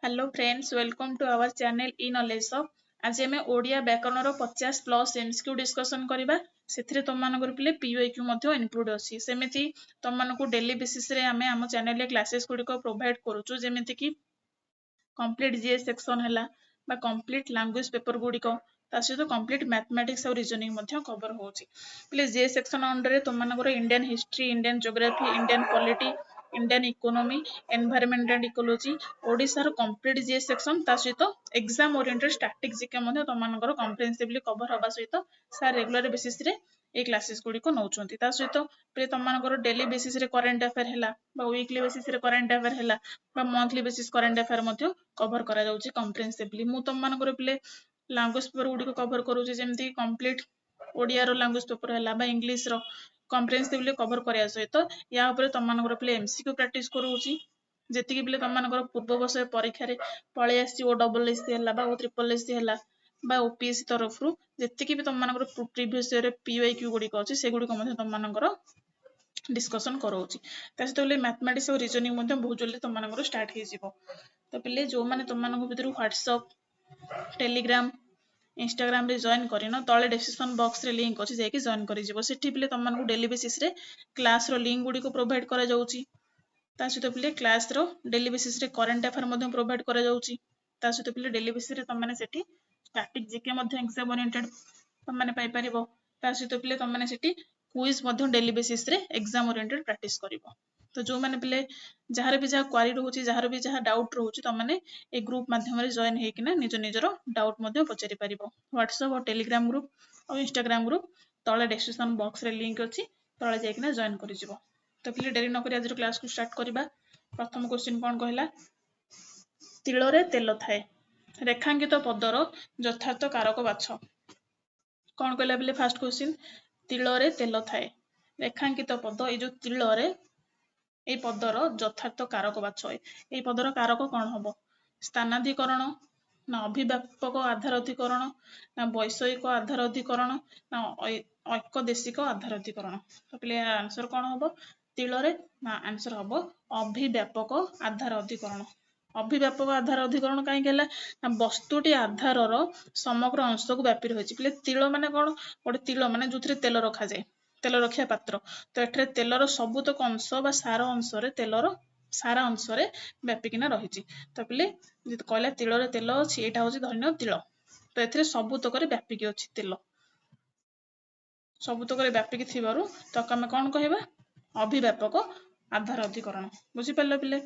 Hello friends, welcome to our channel E knowledge of. आज आम ओडिया व्याकरण 50+ एमसीक्यू डिस्कसन करबा। से तुम मानकर पिले पीओक्यू मध्य इनक्लूड अच्छी सेमती तुम मानक डेली बेसिस रे आमे आम चैनल क्लासेस गुड़िक प्रोवाइड करूँ जमीती कि कंप्लीट जीएस सेक्शन है कंप्लीट लैंग्वेज पेपर गुड़िक सहित कंप्लीट मैथमेटिक्स और रीजनिंग कवर होची। पिले जीएस सेक्शन अंडर तुम मानकर Indian history, Indian geography, Indian polity, Indian economy, environment and ecology, ओडिशार कंप्लीट जीएस सेक्शन सहित एग्जाम ओरिएंटेड स्टैटिक जीके तुम मानकर कम्प्रिहेंसिवली कवर होगा सहित सार रेगुलर बेसिस रे ये क्लासेस गुड़िक नौकरी सहित फिर तुम मानकर डेली बेसिस रे करेन्ट अफेयर है, वीकली बेसिस रे करेन्ट अफेयर है, monthly basis current affair cover करा जाउची कम्प्रिहेंसिवली। मु तुम मानकर पिले लैंग्वेज पेपर गुड़िक कवर करूँ जमी कंप्लीट ओडिया लैंग्वेज पेपर है इंग्लिश रो कम्प्रिहेंसिवली कवर करने सहित या तुम मानकर पिले एमसीक्यू प्रैक्टिस करूँ जी पिले तुम मानकर पूर्व वर्ष परीक्षा पलि आसी OSSC है ट्रिपल एससी है ओपीएससी तरफ जी भी तुम मानकर प्रीवियस ईयर पीओक्यू गुड़िक अच्छी से गुड़िक तुम मानकर डिस्कसन कराऊँगी। सहित पिले मैथमेटिक्स और रीजनिंग बहुत जल्दी तुम मानकर स्टार्ट हो। तो पिले जो मैंने तुम मान भर व्हाट्सअप, टेलीग्राम, इंस्टाग्राम रे जॉइन करन तले डिस्क्रिप्शन बॉक्स रे लिंक अच्छी जाकि जॉइन कर सेठी पिले तुम मानक डेली बेसिस रे क्लास रो लिंक गुड़ी को प्रोवाइड करा जाउची। ता सहित पिले क्लास रो डेली बेसिस रे करेन्ट अफेयर मध्य प्रोवाइड करा जाउची। ता सहित पिले डेली बेसिस रे तुम माने सेठी स्टैटिक जीके मध्य एग्जाम ओरिएंटेड तुम माने पाई परिबो। ता सहित पिले तुम माने सेठी क्विज मध्य डेली बेसिस रे एग्जाम ओरिएंटेड प्रैक्टिस करिवो। तो जो माने पिले जहार भी जहा क्वेरी रहउची, जहार भी जहा डाउट रहउची तुम माने ए ग्रुप माध्यम रे जॉइन हे किना निज निजरो डाउट मध्य पचारि परिबो। व्हाट्सएप और टेलीग्राम ग्रुप और इंस्टाग्राम ग्रुप तले डिस्क्रिप्शन बॉक्स रे लिंक अछि, तले जाइकिना जॉइन करि जिवो। तो पिले डेरी न करी आज क्लास को स्टार्ट करबा। प्रथम क्वेश्चन कोन कहला, तिलरे तेल थाए रेखांकित पदर यथार्थ कारक बाछ। कौन कहला पिले फास्ट क्वेश्चन, तिलरे तेल थाए रेखांकित पद ए जो तिलरे ए पदर यथार्थ कारक बाछ। ए पदर कारक कौन हम, स्थानाधिकरण ना अभिव्यापक आधार अधिकरण ना वैषयिक आधार अधिकरण ना ऐकदेशिक आधार अधिकरण। तो पिले आंसर कौन हम, तिलरे ना आंसर हम अभिव्यापक आधार अधिकरण। अभिव्यापक आधार अधिकरण कहीं ना वस्तुटी आधारर समग्र अंश को व्यापी रही। पिले तिल माने कौन, गोटे तिल माने जो तेल रखा जाए, तेल रखिया पात्र। तो एठरे तेलर सबुतक अंश बा सार अंश तेलर सारा अंश व्यापिकिना रही। तो पिले कहला तिलरे तेल अच्छी, यहाँ हूँ धन्य तिल। तो ए सबुतक व्यापिक अच्छी तेल, सबुतक व्यापिक थिबारु तो आमे कौन कहबा, अभिव्यापक आधार अधिकरण। बुझिपार पिले।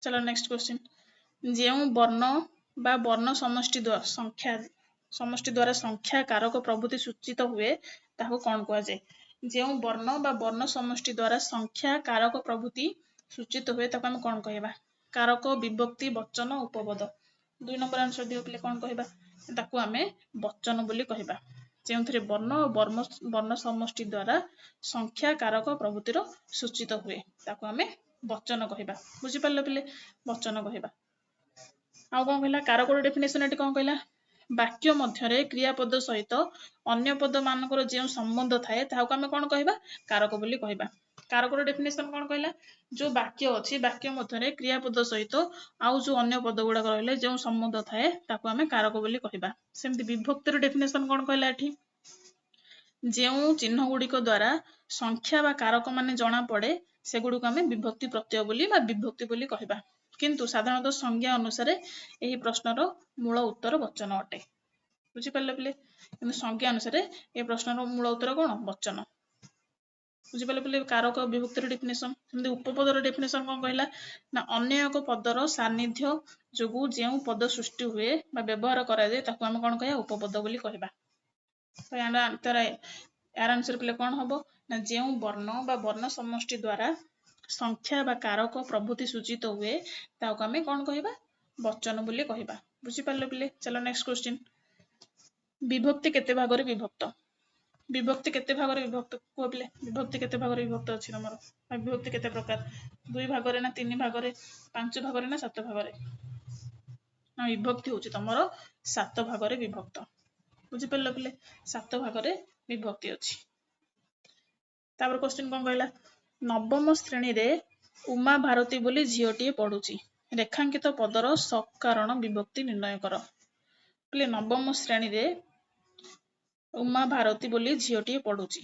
चलो नेक्स्ट क्वेश्चन, जो वर्ण बा वर्ण समष्टि द्वारा संख्या कारक प्रभृति सूचित हुए ताको कौन कह जाए। जो वर्ण बा वर्ण समष्टि द्वारा संख्या कारक प्रभृति सूचित हुए ताको आमे कौन कहबा, कारक, विभक्ति, वचन, उपपद। 2 नंबर आंसर दियो पिले कौन कहबा, ताको आमे वचन बोली कहबा। जो वर्ण और वर्ण समष्टि द्वारा संख्या कारक प्रभृतिर सूचित हुए ताको आमे वचन कहबा। बुझिपारल पिले, वचन कहबा। आउ कौन कहला, कारक डेफिनेशन एटी कौन कहला, वाक्य मध्य क्रियापद सहित अन्य पद मानकर जो संबंध थाए ताको आमे कौन कहबा, कारक बोली कहबा। कारक डेफिनेशन कौन कहला, जो वाक्य अच्छी वाक्य मध्य क्रियापद सहित आउ जो अन्य पद गुड़ाक रहिले जो संबंध थाए ताको आमे कारक बोली कहबा। सेमती विभक्तिर डेफिनेशन कौन कहला, एठी जो चिन्ह गुड़िक द्वारा संख्या बा कारक माने जना पड़े से गुड़िक आमे विभक्ति प्रत्यय बोली बा विभक्ति बोली कहबा। किंतु साधारणतः संज्ञा अनुसार यही प्रश्नर मूल उत्तर वचन अटे। बुझिपारल पिले, किंतु संज्ञा अनुसार ये प्रश्नर मूल उत्तर कौन, वचन। बुझिपारल पिले, कारक विभक्तिर डेफिनेशन। सेमती उपपदर डेफिनेशन कौन कहला ना, अन्य एक पदर सान्निध्य जोगु जो पद सृष्टि हुए बा व्यवहार करा जाए ताको आमे कौन कहया, उपपद बोली कहबा। तो यार आंसर पिले कौन हम ना, जो वर्ण बा वर्ण समष्टि द्वारा संख्या बा कारक प्रभृति सूचित हुए ताको आमे कौन कहबा, वचन बोली कहबा। बुझिपारल पिले। चलो नेक्स्ट क्वेश्चन, विभक्ति केते भागरे विभक्त। विभक्ति केते भागरे विभक्त को पिले, विभक्ति केते भागरे विभक्त अछि तमरो, विभक्ति केते प्रकार, 2 भागरे ना 3 भागरे, 5 भागरे ना 7 भागरे। ना विभक्ति होछि तमरो 7 भागरे विभक्त। बुझिपारल पिले, 7 भागरे विभक्ति अछि। तापर क्वेश्चन कोन कहला, नवम श्रेणी रे उमा भारती बोली झियोटी पढुची। ରେଖାଙ୍କିତ ପଦର ସକାରଣ ବିଭକ୍ତି ନିର୍ଣ୍ଣୟ କର। ପିଲେ ନବମ ଶ୍ରେଣୀରେ ଉମା ଭାରତୀ ବୋଲି ଝିଅଟିଏ ପଢୁଛି।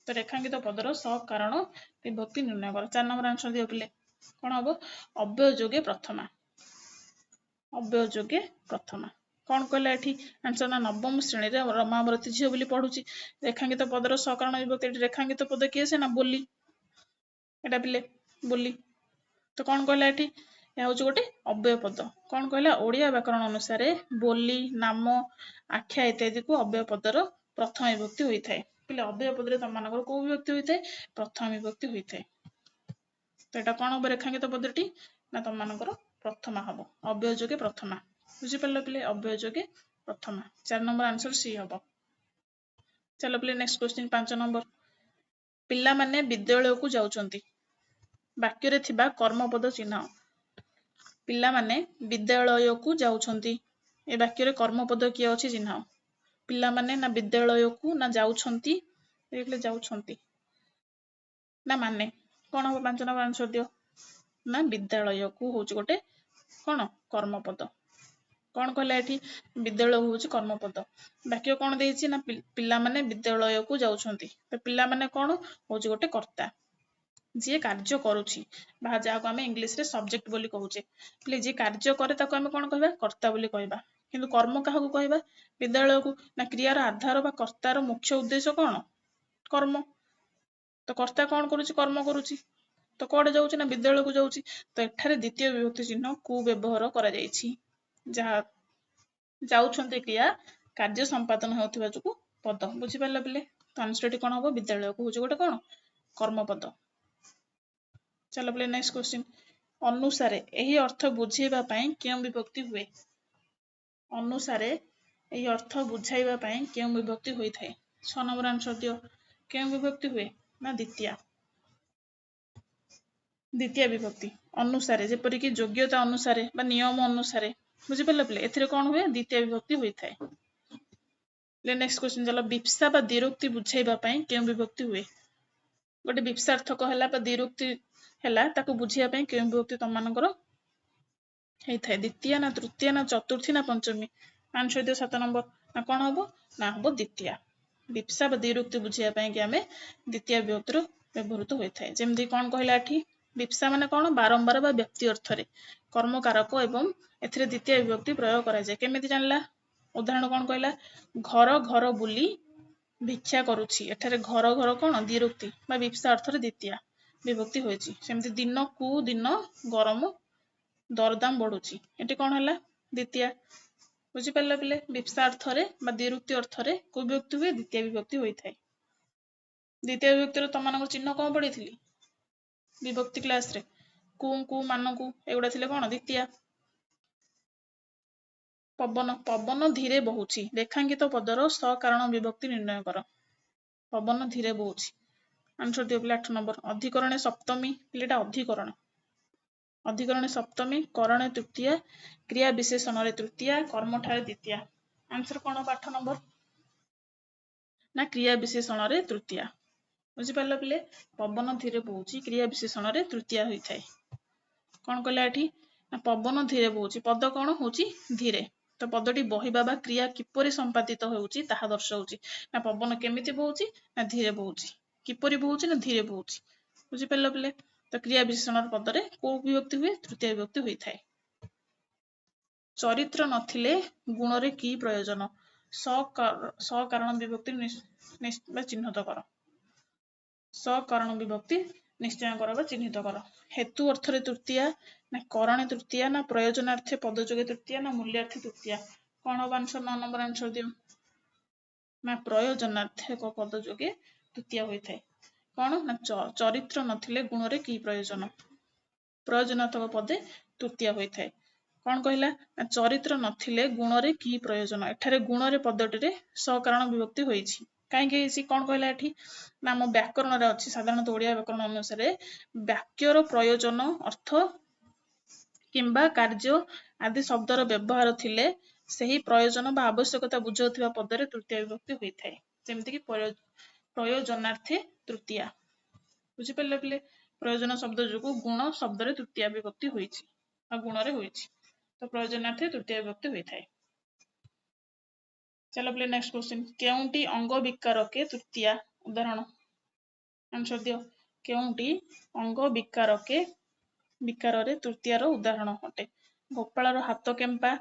ତ ରେଖାଙ୍କିତ ପଦର ସକାରଣ ବିଭକ୍ତି ନିର୍ଣ୍ଣୟ କର। 4 ନମ୍ବର ଆନ୍ସର ଦିଅ ପିଲେ। କଣ ହବ? ଅବ୍ୟୟ ଯୋଗେ ପ୍ରଥମା। ଅବ୍ୟୟ ଯୋଗେ ପ୍ରଥମା। କଣ କହିଲା ଏଠି ଆନ୍ସର? ନା ନବମ ଶ୍ରେଣୀରେ ରମାବତୀ ଝିଅ ବୋଲି ପଢୁଛି। ରେଖାଙ୍କିତ ପଦର ସକାରଣ ବିଭକ୍ତି। ଏଠି ରେଖାଙ୍କିତ ପଦ କିଏ ସେ? ନା ବୋଲି। ଏଟା ପିଲେ ବୋଲି। ତ କଣ କହିଲା ଏଠି? ଏହା ହଉଛି ଗୋଟେ ଅବ୍ୟୟ ପଦ। କଣ କହିଲା? ଓଡ଼ିଆ ବ୍ୟାକରଣ ଅନୁସାରେ ବୋଲି, ନାମ, ଆଖ୍ୟା ଇତ୍ୟାଦିକୁ ଅବ୍ୟୟ ପଦର ପ୍ରଥମ ବିଭକ୍ତି ହୋଇଥାଏ। ପିଲେ ଅବ୍ୟୟ ପଦରେ ତମମାନଙ୍କର କୋଉ ବିଭକ୍ତି ହୋଇଥାଏ? ପ୍ରଥମ ବିଭକ୍ତି ହୋଇଥାଏ। ତ ଏଟା କଣ ହବ ରେଖାଙ୍କିତ ପଦଟି? ନା ତମମାନଙ୍କର ପ୍ରଥମା ହବ। ଅବ୍ୟୟ ଯୋଗେ ପ୍ରଥମା। ବୁଝିପାରିଲ ପିଲେ? ଅବ୍ୟୟ ଯୋଗେ ପ୍ରଥମା। 4 ନମ୍ବର ଆନ୍ସର ସି ହବ। ଚାଲ ପିଲେ ନେକ୍ସଟ କ୍ୱେଶ୍ଚିନ୍ 5 ନମ୍ବର। ପିଲାମାନେ ବିଦ୍ୟାଳୟକୁ ଯାଉଛନ୍ତି। ବାକ୍ୟରେ ଥିବା କର୍ମପଦ ଚିହ୍ନ। ପିଲାମାନେ ବିଦ୍ୟାଳୟକୁ ଯାଉଛନ୍ତି। ଏ ବାକ୍ୟରେ କର୍ମପଦ କିଏ ଅଛି ଚିହ୍ନ। ପିଲାମାନେ ନା ବିଦ୍ୟାଳୟକୁ ନା ଯାଉଛନ୍ତି। ଦେଖିଲେ ଯାଉଛନ୍ତି ନା ମାନେ। କଣ ହବ 5 ନମ୍ବର ଆନ୍ସର ଦିଅ। ନା ବିଦ୍ୟାଳୟକୁ ହଉଛି ଗୋଟେ କଣ? କର୍ମପଦ। କଣ କହିଲା ଏଠି? ବିଦ୍ୟାଳୟ ହଉଛି କର୍ମପଦ। ବାକ୍ୟ କଣ ଦେଇଛି? ନା ପିଲାମାନେ ବିଦ୍ୟାଳୟକୁ ଯାଉଛନ୍ତି। ତ ପିଲାମାନେ କଣ ହଉଛି? ଗୋଟେ କର୍ତ୍ତା, ଯିଏ କାର୍ଯ୍ୟ କରୁଛି ବା ଯାହାକୁ ଆମେ ଇଂଲିଶରେ ସବଜେକ୍ଟ ବୋଲି କହୁଛେ। ପିଲେ ଯିଏ କାର୍ଯ୍ୟ କରେ ତାକୁ ଆମେ କଣ କହିବା? କର୍ତ୍ତା ବୋଲି କହିବା। କିନ୍ତୁ କର୍ମ କାହାକୁ କହିବା? ବିଦ୍ୟାଳୟକୁ। ନା କ୍ରିୟାର ଆଧାର ବା କର୍ତ୍ତାର ମୁଖ୍ୟ ଉଦ୍ଦେଶ୍ୟ କଣ? କର୍ମ। ତ କର୍ତ୍ତା କଣ କରୁଛି? କର୍ମ କରୁଛି। ତ କୁଆଡେ ଯାଉଛି? ନା ବିଦ୍ୟାଳୟକୁ ଯାଉଛି। ତ ଏଠାରେ ଦ୍ୱିତୀୟ ବିଭକ୍ତି ଚିହ୍ନ କୁ ବ୍ୟବହାର କରାଯାଇଛି। ଯାହା ଯାଉଛନ୍ତି କ୍ରିୟା କାର୍ଯ୍ୟ ସମ୍ପାଦନ ହେଉଥିବା ଯୋଗୁ ପଦ। ବୁଝିପାରିଲ ପିଲେ? ତ ଆନ୍ସରଟି କଣ ହବ? ବିଦ୍ୟାଳୟକୁ ହଉଛି ଗୋଟେ କଣ? କର୍ମପଦ। ଚାଲ ପିଲେ ନେକ୍ସଟ କ୍ୱେଶ୍ଚିନ୍। ଅନୁସାରେ ଏହି ଅର୍ଥ ବୁଝେଇବା ପାଇଁ କେଉଁ ବିଭକ୍ତି ହୁଏ? ଅନୁସାରେ ଏହି ଅର୍ଥ ବୁଝାଇବା ପାଇଁ କେଉଁ ବିଭକ୍ତି ହୋଇଥାଏ? 6 ନମ୍ବର ଆନ୍ସର ଦିଅ। କେଉଁ ବିଭକ୍ତି ହୁଏ? ନା ଦ୍ୱିତୀୟା। ଦ୍ୱିତୀୟ ବିଭକ୍ତି। ଅନୁସାରେ ଯେପରିକି ଯୋଗ୍ୟତା ଅନୁସାରେ ବା ନିୟମ ଅନୁସାରେ। ବୁଝିପାରିଲ ପିଲେ? ଏଥିରେ କଣ ହୁଏ? ଦ୍ୱିତୀୟ ବିଭକ୍ତି ହୋଇଥାଏ। ନେକ୍ସଟ କ୍ୱେଶ୍ଚିନ୍ ଚାଲ। ବିପ୍ସା ବା ଦ୍ୱିରୁକ୍ତି ବୁଝେଇବା ପାଇଁ କେଉଁ ବିଭକ୍ତି ହୁଏ? ଗୋଟେ ବିପ୍ସାର୍ଥକ ହେଲା ବା ଦ୍ୱିରୁକ୍ତି ହେଲା, ତାକୁ ବୁଝିବା ପାଇଁ କେଉଁ ବିଭକ୍ତି ତମମାନଙ୍କର ହେଇଥାଏ? ଦ୍ୱିତୀୟା ନା ତୃତୀୟା ନା ଚତୁର୍ଥୀ ନା ପଞ୍ଚମୀ? ଆନ୍ସର ଦିଅ 7 ନମ୍ବର। ନା କଣ ହବ? ନା ହବ ଦ୍ୱିତୀୟା। ବିପ୍ସା ବା ଦ୍ୱିରୁକ୍ତି ବୁଝିବା ପାଇଁ କି ଆମେ ଦ୍ୱିତୀୟ ବିଭକ୍ତିର ବ୍ୟବହୃତ ହୋଇଥାଏ। ଯେମିତି କଣ କହିଲା ଏଠି? ବିପ୍ସା ମାନେ କଣ? ବାରମ୍ବାର ବା ବ୍ୟକ୍ତି ଅର୍ଥରେ କର୍ମକାରକ ଏବଂ ଏଥିରେ ଦ୍ୱିତୀୟ ବିଭକ୍ତି ପ୍ରୟୋଗ କରାଯାଏ। କେମିତି ଜାଣିଲା? ଉଦାହରଣ କଣ କହିଲା? ଘର ଘର ବୁଲି ଭିକ୍ଷା କରୁଛି। ଏଠାରେ ଘର ଘର କଣ? ଦ୍ୱିରୁକ୍ତି ବା ବିପ୍ସା ଅର୍ଥରେ ଦ୍ୱିତୀୟା ବିଭକ୍ତି ହୋଇଛି। ସେମିତି ଦିନକୁ ଦିନ ଗରମ ଦରଦାମ ବଢୁଛି। ଏଠି କଣ ହେଲା? ଦ୍ୱିତୀୟା। ବୁଝିପାରିଲ ପିଲେ? ବିପ୍ସା ଅର୍ଥରେ ବା ଦ୍ୱିରୁକ୍ତି ଅର୍ଥରେ କୋଉ ବିଭକ୍ତି ହୁଏ? ଦ୍ୱିତୀୟ ବିଭକ୍ତି ହୋଇଥାଏ। ଦ୍ୱିତୀୟ ବିଭକ୍ତିର ତମମାନଙ୍କ ଚିହ୍ନ କଣ ପଢିଥିଲି ବିଭକ୍ତି କ୍ଲାସରେ? କୁ କୁ ମାନଙ୍କୁ ଏଗୁଡା ଥିଲେ କଣ? ଦ୍ୱିତୀୟା। ପବନ। ପବନ ଧୀରେ ବହୁଛି। ରେଖାଙ୍କିତ ପଦର ସକାରଣ ବିଭକ୍ତି ନିର୍ଣ୍ଣୟ କର। ପବନ ଧୀରେ ବହୁଛି। ଆନ୍ସର ଦିଅ ପିଲେ 8 ନମ୍ବର। ଅଧିକରଣେ ସପ୍ତମୀ। ପିଲେଟା ଅଧିକରଣ। ଅଧିକରଣେ ସପ୍ତମୀ, କରଣେ ତୃତୀୟା, କ୍ରିୟା ବିଶେଷଣରେ ତୃତୀୟା, କର୍ମଠାରେ ଦ୍ୱିତୀୟା। ଆନ୍ସର କଣ 8 ନମ୍ବର? ନା କ୍ରିୟା ବିଶେଷଣରେ ତୃତୀୟା। ବୁଝିପାରିଲ ପିଲେ? ପବନ ଧୀରେ ବହୁଛି କ୍ରିୟା ବିଶେଷଣରେ ତୃତୀୟା ହୋଇଥାଏ। କଣ କହିଲା ଏଠି? ନା ପବନ ଧୀରେ ବହୁଛି। ପଦ କଣ ହଉଛି? ଧୀରେ। ତ ପଦଟି ବହିବା ବା କ୍ରିୟା କିପରି ସମ୍ପାଦିତ ହେଉଛି ତାହା ଦର୍ଶାଉଛି। ନା ପବନ କେମିତି ବହୁଛି? ନା ଧୀରେ ବହୁଛି। କିପରି ବହୁଛି? ନା ଧୀରେ ବହୁଛି। ବୁଝିପାରିଲ ପିଲେ? ତ କ୍ରିୟା ବିଶେଷଣର ପଦରେ କୋଉ ବିଭକ୍ତି ହୁଏ? ତୃତୀୟ ବିଭକ୍ତି ହୋଇଥାଏ। ଚରିତ୍ର ନଥିଲେ ଗୁଣରେ କି ପ୍ରୟୋଜନ? ସକାରଣ ବିଭକ୍ତି ଚିହ୍ନିତ କର। ସକାରଣ ବିଭକ୍ତି ନିଶ୍ଚୟ କର ବା ଚିହ୍ନିତ କର। ହେତୁ ଅର୍ଥରେ ତୃତୀୟା, ନା କରଣେ ତୃତୀୟା, ନା ପ୍ରୟୋଜନାର୍ଥେ ପଦ ଯୋଗେ ତୃତୀୟା, ନା ମୂଲ୍ୟାର୍ଥେ ତୃତୀୟା? କଣ ହବ ଆନ୍ସର? 9 ନମ୍ବର ଆନ୍ସର ଦିଅ। ନା ପ୍ରୟୋଜନାର୍ଥେ ପଦ ଯୋଗେ ତୃତୀୟା ହୋଇଥାଏ। କଣ? ନା ଚରିତ୍ର ନଥିଲେ ଗୁଣରେ କି ପ୍ରୟୋଜନ? ପ୍ରୟୋଜନାତ୍ମକ ପଦେ ତୃତୀୟା ହୋଇଥାଏ। କଣ କହିଲା? ନା ଚରିତ୍ର ନଥିଲେ ଗୁଣରେ କି ପ୍ରୟୋଜନ? ଏଠାରେ ଗୁଣରେ ପଦଟିରେ ସକାରଣ ବିଭକ୍ତି ହୋଇଛି। କାହିଁକି ହେଇଛି? କଣ କହିଲା ଏଠି? ନା ଆମ ବ୍ୟାକରଣରେ ଅଛି, ସାଧାରଣତଃ ଓଡ଼ିଆ ବ୍ୟାକରଣ ଅନୁସାରେ ବାକ୍ୟର ପ୍ରୟୋଜନ, ଅର୍ଥ କିମ୍ବା କାର୍ଯ୍ୟ ଆଦି ଶବ୍ଦର ବ୍ୟବହାର ଥିଲେ ସେହି ପ୍ରୟୋଜନ ବା ଆବଶ୍ୟକତା ବୁଝାଉଥିବା ପଦରେ ତୃତୀୟ ବିଭକ୍ତି ହୋଇଥାଏ। ଯେମିତିକି ପ୍ରୟୋଜନାର୍ଥେ ତୃତୀୟା। ବୁଝିପାରିଲେ ପିଲେ? ପ୍ରୟୋଜନ ଶବ୍ଦ ଯୋଗୁ ଗୁଣ ଶବ୍ଦରେ ତୃତୀୟା ବିଭକ୍ତି ହୋଇଛି। गुण रे होइछि तो प्रयोजनार्थे तृतीय विभक्ति होइथाय। चलो प्ले नेक्स्ट क्वेश्चन केउंटी अंग विकार के तृतीया उदाहरण आंसर दियो केउंटी अंग विकार के विकार रे तृतीय रो उदाहरण अटे गोपाल हाथ केम्पा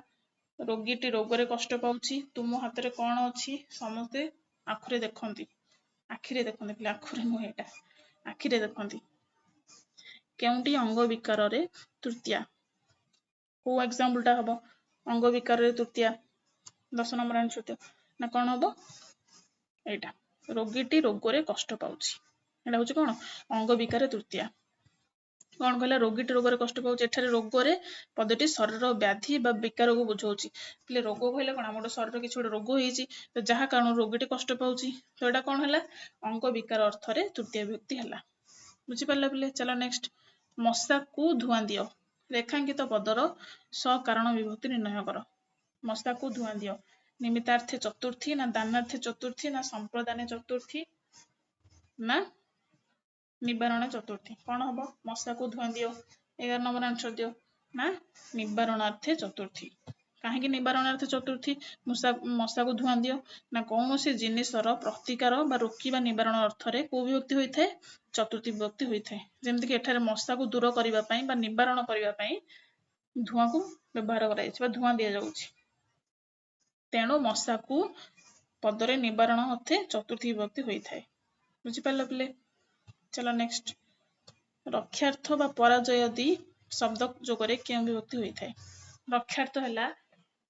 रोगीटी रोगरे कष्ट पाउछि तुम हाथ रे कौन अछि समस्ते आखुरे देखंती आखिरे देखंती पिला आखुरे नु एटा आखिरे देखंती केउंटी अंग विकार रे तृतीया को एग्जांपल टा हबो अंग विकार रे तृतीया 10 नंबर आंसर ना कौन हम एटा रोगीटी रोगरे कष्ट पाउछि एटा होछि कोन अंग विकार तृतीया कौन कहला रोगीटी रोगरे कष्ट पाउछि एठारे रोगरे पदटी शरीर व्याधि बा विकार को बुझाउछि पले रोग कहले कोन हमर शरीर किछ गोटे रोग होईछि तो जहा कारण रोगीटी कष्ट पाउछि तो एटा कोन हला अंग विकार अर्थ रे तृतीय विभक्ति हला बुझि पारला पले चलो नेक्स्ट मशा को धुआं दियो रेखांकित पदर स कारण विभक्ति निर्णय करो मशा को धुआं दियो निमित्तार्थे चतुर्थी ना दानार्थे चतुर्थी ना संप्रदाने चतुर्थी ना निवारण चतुर्थी कौन हम मशा को धुआं दियो 11 नंबर आंसर दियो ना निवारणार्थे चतुर्थी कहीं निवारणार्थे चतुर्थी मशा को धुआं दियो ना कौन से जिनिसर प्रतिकार बा रोकिबा निवारण अर्थ रे को विभक्ति होइथे चतुर्थी विभक्ति होइथे जेमति कि एठारे मशा को दूर करिबा पई बा निवारण करिबा पई धुआं को व्यवहार कराइछि बा धुआं दिया जाउछि तेणु मशा को पदरे निवारण अर्थे चतुर्थी विभक्ति होइଥାଏ बुझि पारला पिले चलो नेक्स्ट रक्षार्थ बा पराजय दी शब्द जोगरे केउ विभक्ति होइଥାଏ रक्षार्थ हला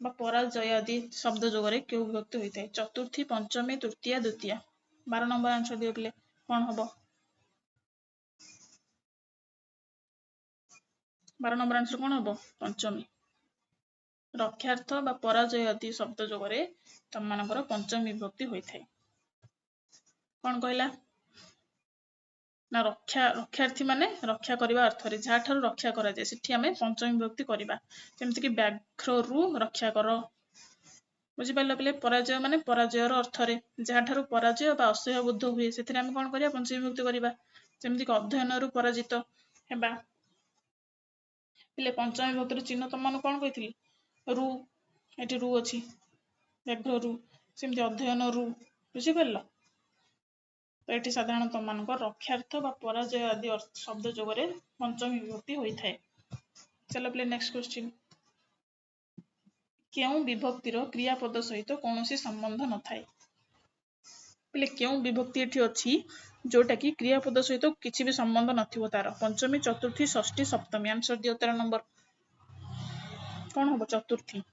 बा पराजय दी शब्द जोगरे केउ विभक्ति होइଥାଏ चतुर्थी पंचमी तृतीया द्वितीया 12 नंबर आंसर दियो पिले कोन हबो 12 नंबर आंसर कोन हबो पंचमी रक्षार्थ बा पराजय आदि शब्द जोगरे तम मानकर पंचमी विभक्ति होइଥାଏ कोन कहला ना रक्षार्थी माने रक्षा करबा अर्थ रे जा ठारू रक्षा करा जाय सिठी हमें पंचमी विभक्ति करबा जेमति कि व्याघ्र रु रक्षा करो बुझि पारला पले पराजय माने पराजय रो अर्थ रे जा ठारू पराजय बा असह्य बुद्ध हुए सेथिरे हम कोन करिया पंचमी विभक्ति करबा जेमति कि अध्ययन रु पराजित हेबा पिले पंचमी विभक्ति रो चिन्ह तम मान कोन कहितली रु एटी रु अछि व्याघ्र रु सेमति अध्ययन रु बुझि पारला तो एटी साधारणतः मानक रक्षार्थ बा पराजय आदि शब्द जोगरे पंचमी विभक्ति होइଥାଏ चलो प्ले नेक्स्ट क्वेश्चन केउ विभक्तिर क्रियापद सहित कोनोसी संबंध न थाए प्ले केउ विभक्ति एठी अछि जोटा कि क्रियापद सहित किछि भी संबंध नथिबो तार पंचमी चतुर्थी षष्ठी सप्तमी आंसर दियो 13 नंबर कौन होबो चतुर्थी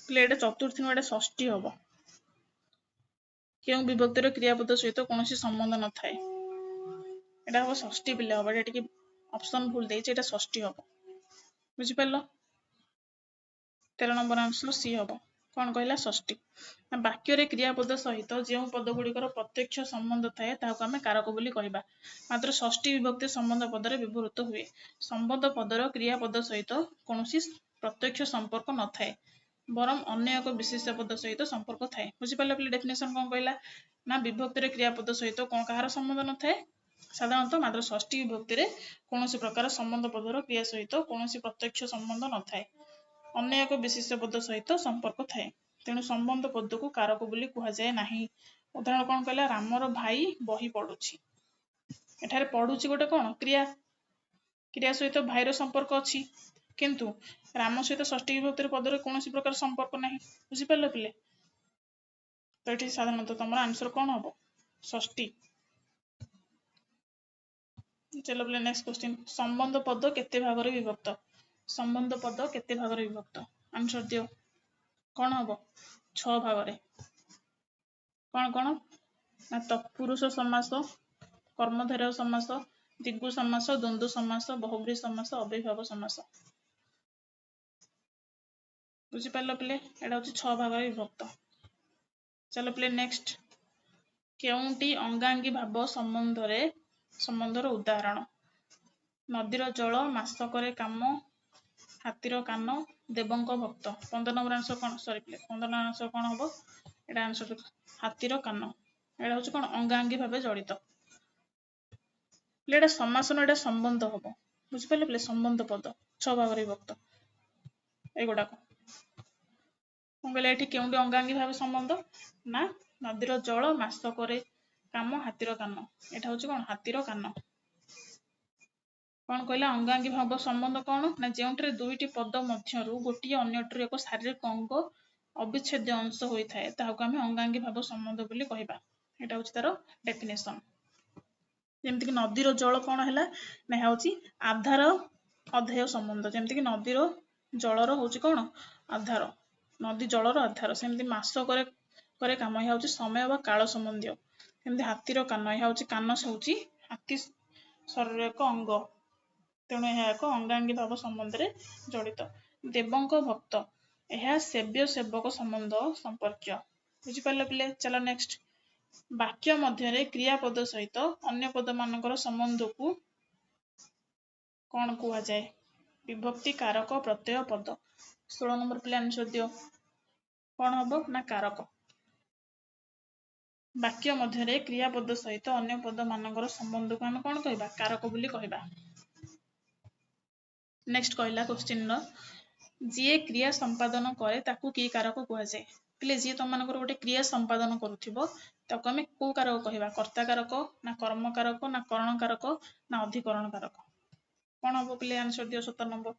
प्ले चतुर्थी नु षष्ठी होबो केउ विभक्तिर क्रियापद सहित कोनोसी संबंध न थाए एटा हो षष्ठी पिले होबो एटा टिके ऑप्शन भूल देछि एटा षष्ठी होबो बुझि पारलो 13 नंबर आंसर सी होबो कोन कहला षष्ठी वाक्य रे क्रियापद सहित जे पद गुड़िकर प्रत्यक्ष संबंध थाए ताको हमें कारक बोली कहबा मात्र षष्ठी विभक्ति संबंध पद रे व्यवहृत हुए संबंध पदर क्रियापद सहित कोनोसी प्रत्यक्ष संपर्क न थाए बरम अन्य एक विशेष पद सहित संपर्क थाए बुझि पारला पले डेफिनेशन कोन कहला ना विभक्ति रे क्रियापद सहित कोन कहार संबंध न थाए साधारणतः मात्र षष्ठी विभक्ति रे कोनोसी प्रकार संबंध पदर क्रिया सहित कोनोसी प्रत्यक्ष संबंध न थाए अन्य एक विशेष पद सहित संपर्क थाए तेणु संबंध पद को कारक बोली कुहा जाय नाही उदाहरण कोन कहला रामर भाई बही पढुछि एठारे पढुछि गोटे कोन क्रिया क्रिया सहित भाईर संपर्क अछि किंतु राम सहित षष्ठी विभक्ति पदर कोनोसी प्रकार संपर्क नाही बुझि पारले पिले तो एठी साधारणतः तमरा आंसर कोन हबो षष्ठी चलो बोले नेक्स्ट क्वेश्चन संबंध पद केते भाग रे विभक्त संबंध पद केते भाग रे विभक्त आंसर दियो कोन हबो 6 भाग रे कोन कोन ना तत्पुरुष समास कर्मधारय समास दिगु समास द्वंद्व समास बहुब्रीहि समास अव्ययभाव समास बुझि पारलो प्ले एडा होची 6 भाग रे विभक्त चलो प्ले नेक्स्ट केउंटी अंगांगी भाव संबंधर उदाहरण नदीर जल मासकरे काम हातीर कान देवंक भक्त 15 नंबर आंसर कोन सॉरी प्ले 15 नंबर आंसर कोन हबो एडा आंसर हातीर कान एटा हूँ कौन अंगांगी भाव जड़ित एटा समासन एटा संबंध हम बुझिपारे पे संबंध पद 6 भाग विभक्त एगुड़ाक कौन कहले ये केउंटी अंगांगी भाव संबंध ना नदीर जल मासक काम हाथीर कान एटा हूँ कौन हाथीर कान कौन कहला अंगांगी भाव संबंध कौन ना जो दुईटी पद मध्यरु गोटे अन्यटर एक शारीरिक अंग अविच्छेद्य अंश होता है ताकू आम अंगांगी भाव संबंध बोली कहबा एटा हूँ तार डेफिनेशन जमती नदीर जल कौन है ना हूँ आधार अध्यय संबंध जमती नदीर जलर हूँ कौन आधार नदी जलर आधार सेमती मासक काम यह हूँ समय व काल संबंधी सेमती हाथीर कान यह हूँ कान हूँ हाथी शरीर एक अंग तेणु यह एक अंगांगी भाव संबंध में जड़ित देवंक भक्त यह सेव्य सेवक संबंध संपर्क बुझिपारे पिले चलो नेक्स्ट वाक्य मध्य क्रियापद सहित अन्य पद मानकर संबंध को कौन कह जाए विभक्ति कारक प्रत्यय पद 16 नंबर पिले आंसर दियो कौन हम ना कारक वाक्य मध्य क्रियापद सहित अन्य पद मानकर संबंध को आम कौन कहबा कारक बोली कहबा नेक्स्ट कहला क्वेश्चन जी क्रिया संपादन करे ताकू की कारक कह जाए पिले जी तुम मानकर गोटे क्रिया संपादन करुथिबो ताकू आम को कारक कहबा कर्ता कारक ना कर्म कारक ना करण कारक ना अधिकरण कारक कौन हम पिले आंसर दियो 17 नंबर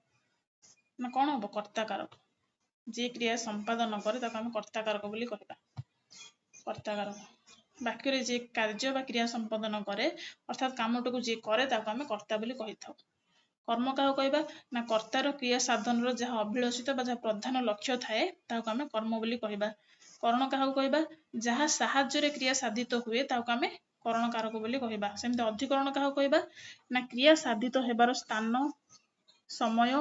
ना कौन हम कर्ता कारक जी क्रिया संपादन करे ताकू आम कर्ता कारक बोली कहबा कर्ता कारक वाक्य रे जे कार्य बा क्रिया संपादन करे अर्थात कामटू को जे करे ताकू आम कर्ता बोली कहि थाउ कर्म क्या कहबा ना कर्तार क्रिया साधन जहाँ अभिलषित जहाँ प्रधान लक्ष्य थाए ताकू आम कर्म बोली कहबा करण क्या कहबा जहाँ साहाय्य क्रिया साधित हुए ताकू आम करण कारक बोली कहबा सेमती अधिकरण क्या कहबा ना क्रिया साधित हेबार स्थान समय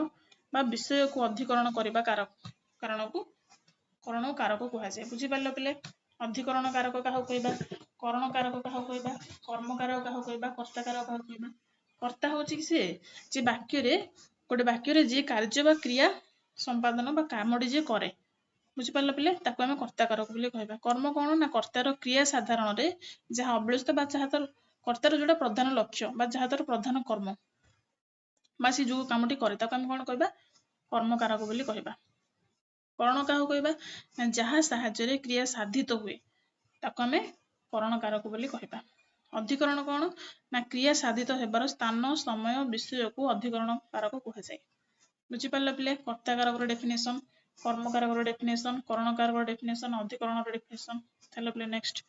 बा विषय को अधिकरण करबा कारक कारण को करण कारक कह जाए बुझिपारे पिले अधिकरण कारक क्या कहबा करण कारक क्या कहबा कर्म कारक क्या कहबा कर्ता कारक क्या कहबा कर्ता हूँ कि सी जे वाक्य गोटे वाक्य जे कार्य बा क्रिया संपादन बा कामटी जे करे बुझिपारे पिले ताकू आम कर्ता कारक बोली कहबा कर्म कौन ना कर्तार क्रिया साधारण जहाँ अभिलषित बा जहाँ कर्तार जोटा प्रधान लक्ष्य बा जहाँ तार प्रधान कर्म बा सी जो कामटी करे ताकू आम कौन कहबा कर्म कारक बोली कहबा करण क्या कहबा ना जहाँ साहाय्य क्रिया साधित हुए ताकू आम करण कारक बोली कहबा अधिकरण कौन ना क्रिया साधित हेबार स्थान समय विषय को अधिकरण कारक कह जाए बुझिपारे पिले कर्ता कारक डेफिनेशन कर्म कारक डेफिनेशन करण कारक डेफिनेशन अधिकरण डेफिनेशन चलो पिले नेक्स्ट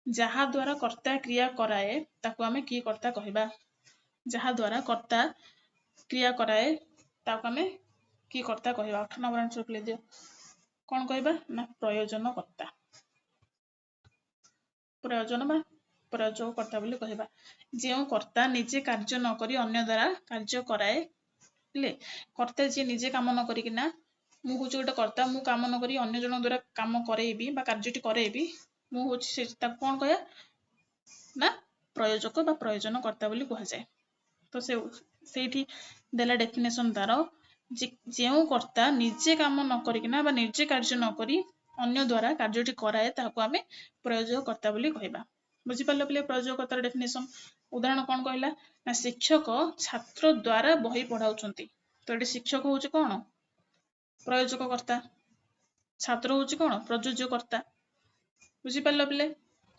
जहाँ द्वारा कर्ता क्रिया कराए ताकू आम की कर्ता कहबा जहाँ द्वारा कर्ता क्रिया कराए ताकू आम की कर्ता कहबा 18 नंबर आंसर पिले दियो कौन कहबा ना प्रयोजन कर्ता प्रयोजन बा प्रयोजक कर्ता बोली कहबा जो कर्ता निजे कार्य न करी अन्य द्वारा कार्य कराए ले कर्ता जी निजे काम न करिकिना मु हूँ गोटे कर्ता मु काम न करी अन्य जन द्वारा काम करेबी बा कार्यटी करेबी मु हूँ कौन कह ना प्रयोजक बा प्रयोजन कर्ता बोली कह जाए तो से देला डेफिनेशन तार जो कर्ता निजे काम न करिकिना बा निजे कार्य न करी अन्य द्वारा कार्यटी कराए ताकू आम प्रयोजक कर्ता बोली कहबा बुझिपारे पिले प्रयोजकतार डेफिनेशन उदाहरण कौन कहला ना शिक्षक छात्र द्वारा बही पढ़ाउछंती तो ये शिक्षक हूँ कौन प्रयोजक कर्ता छात्र हूँ कौन प्रयोज्य कर्ता बुझिपारे पिले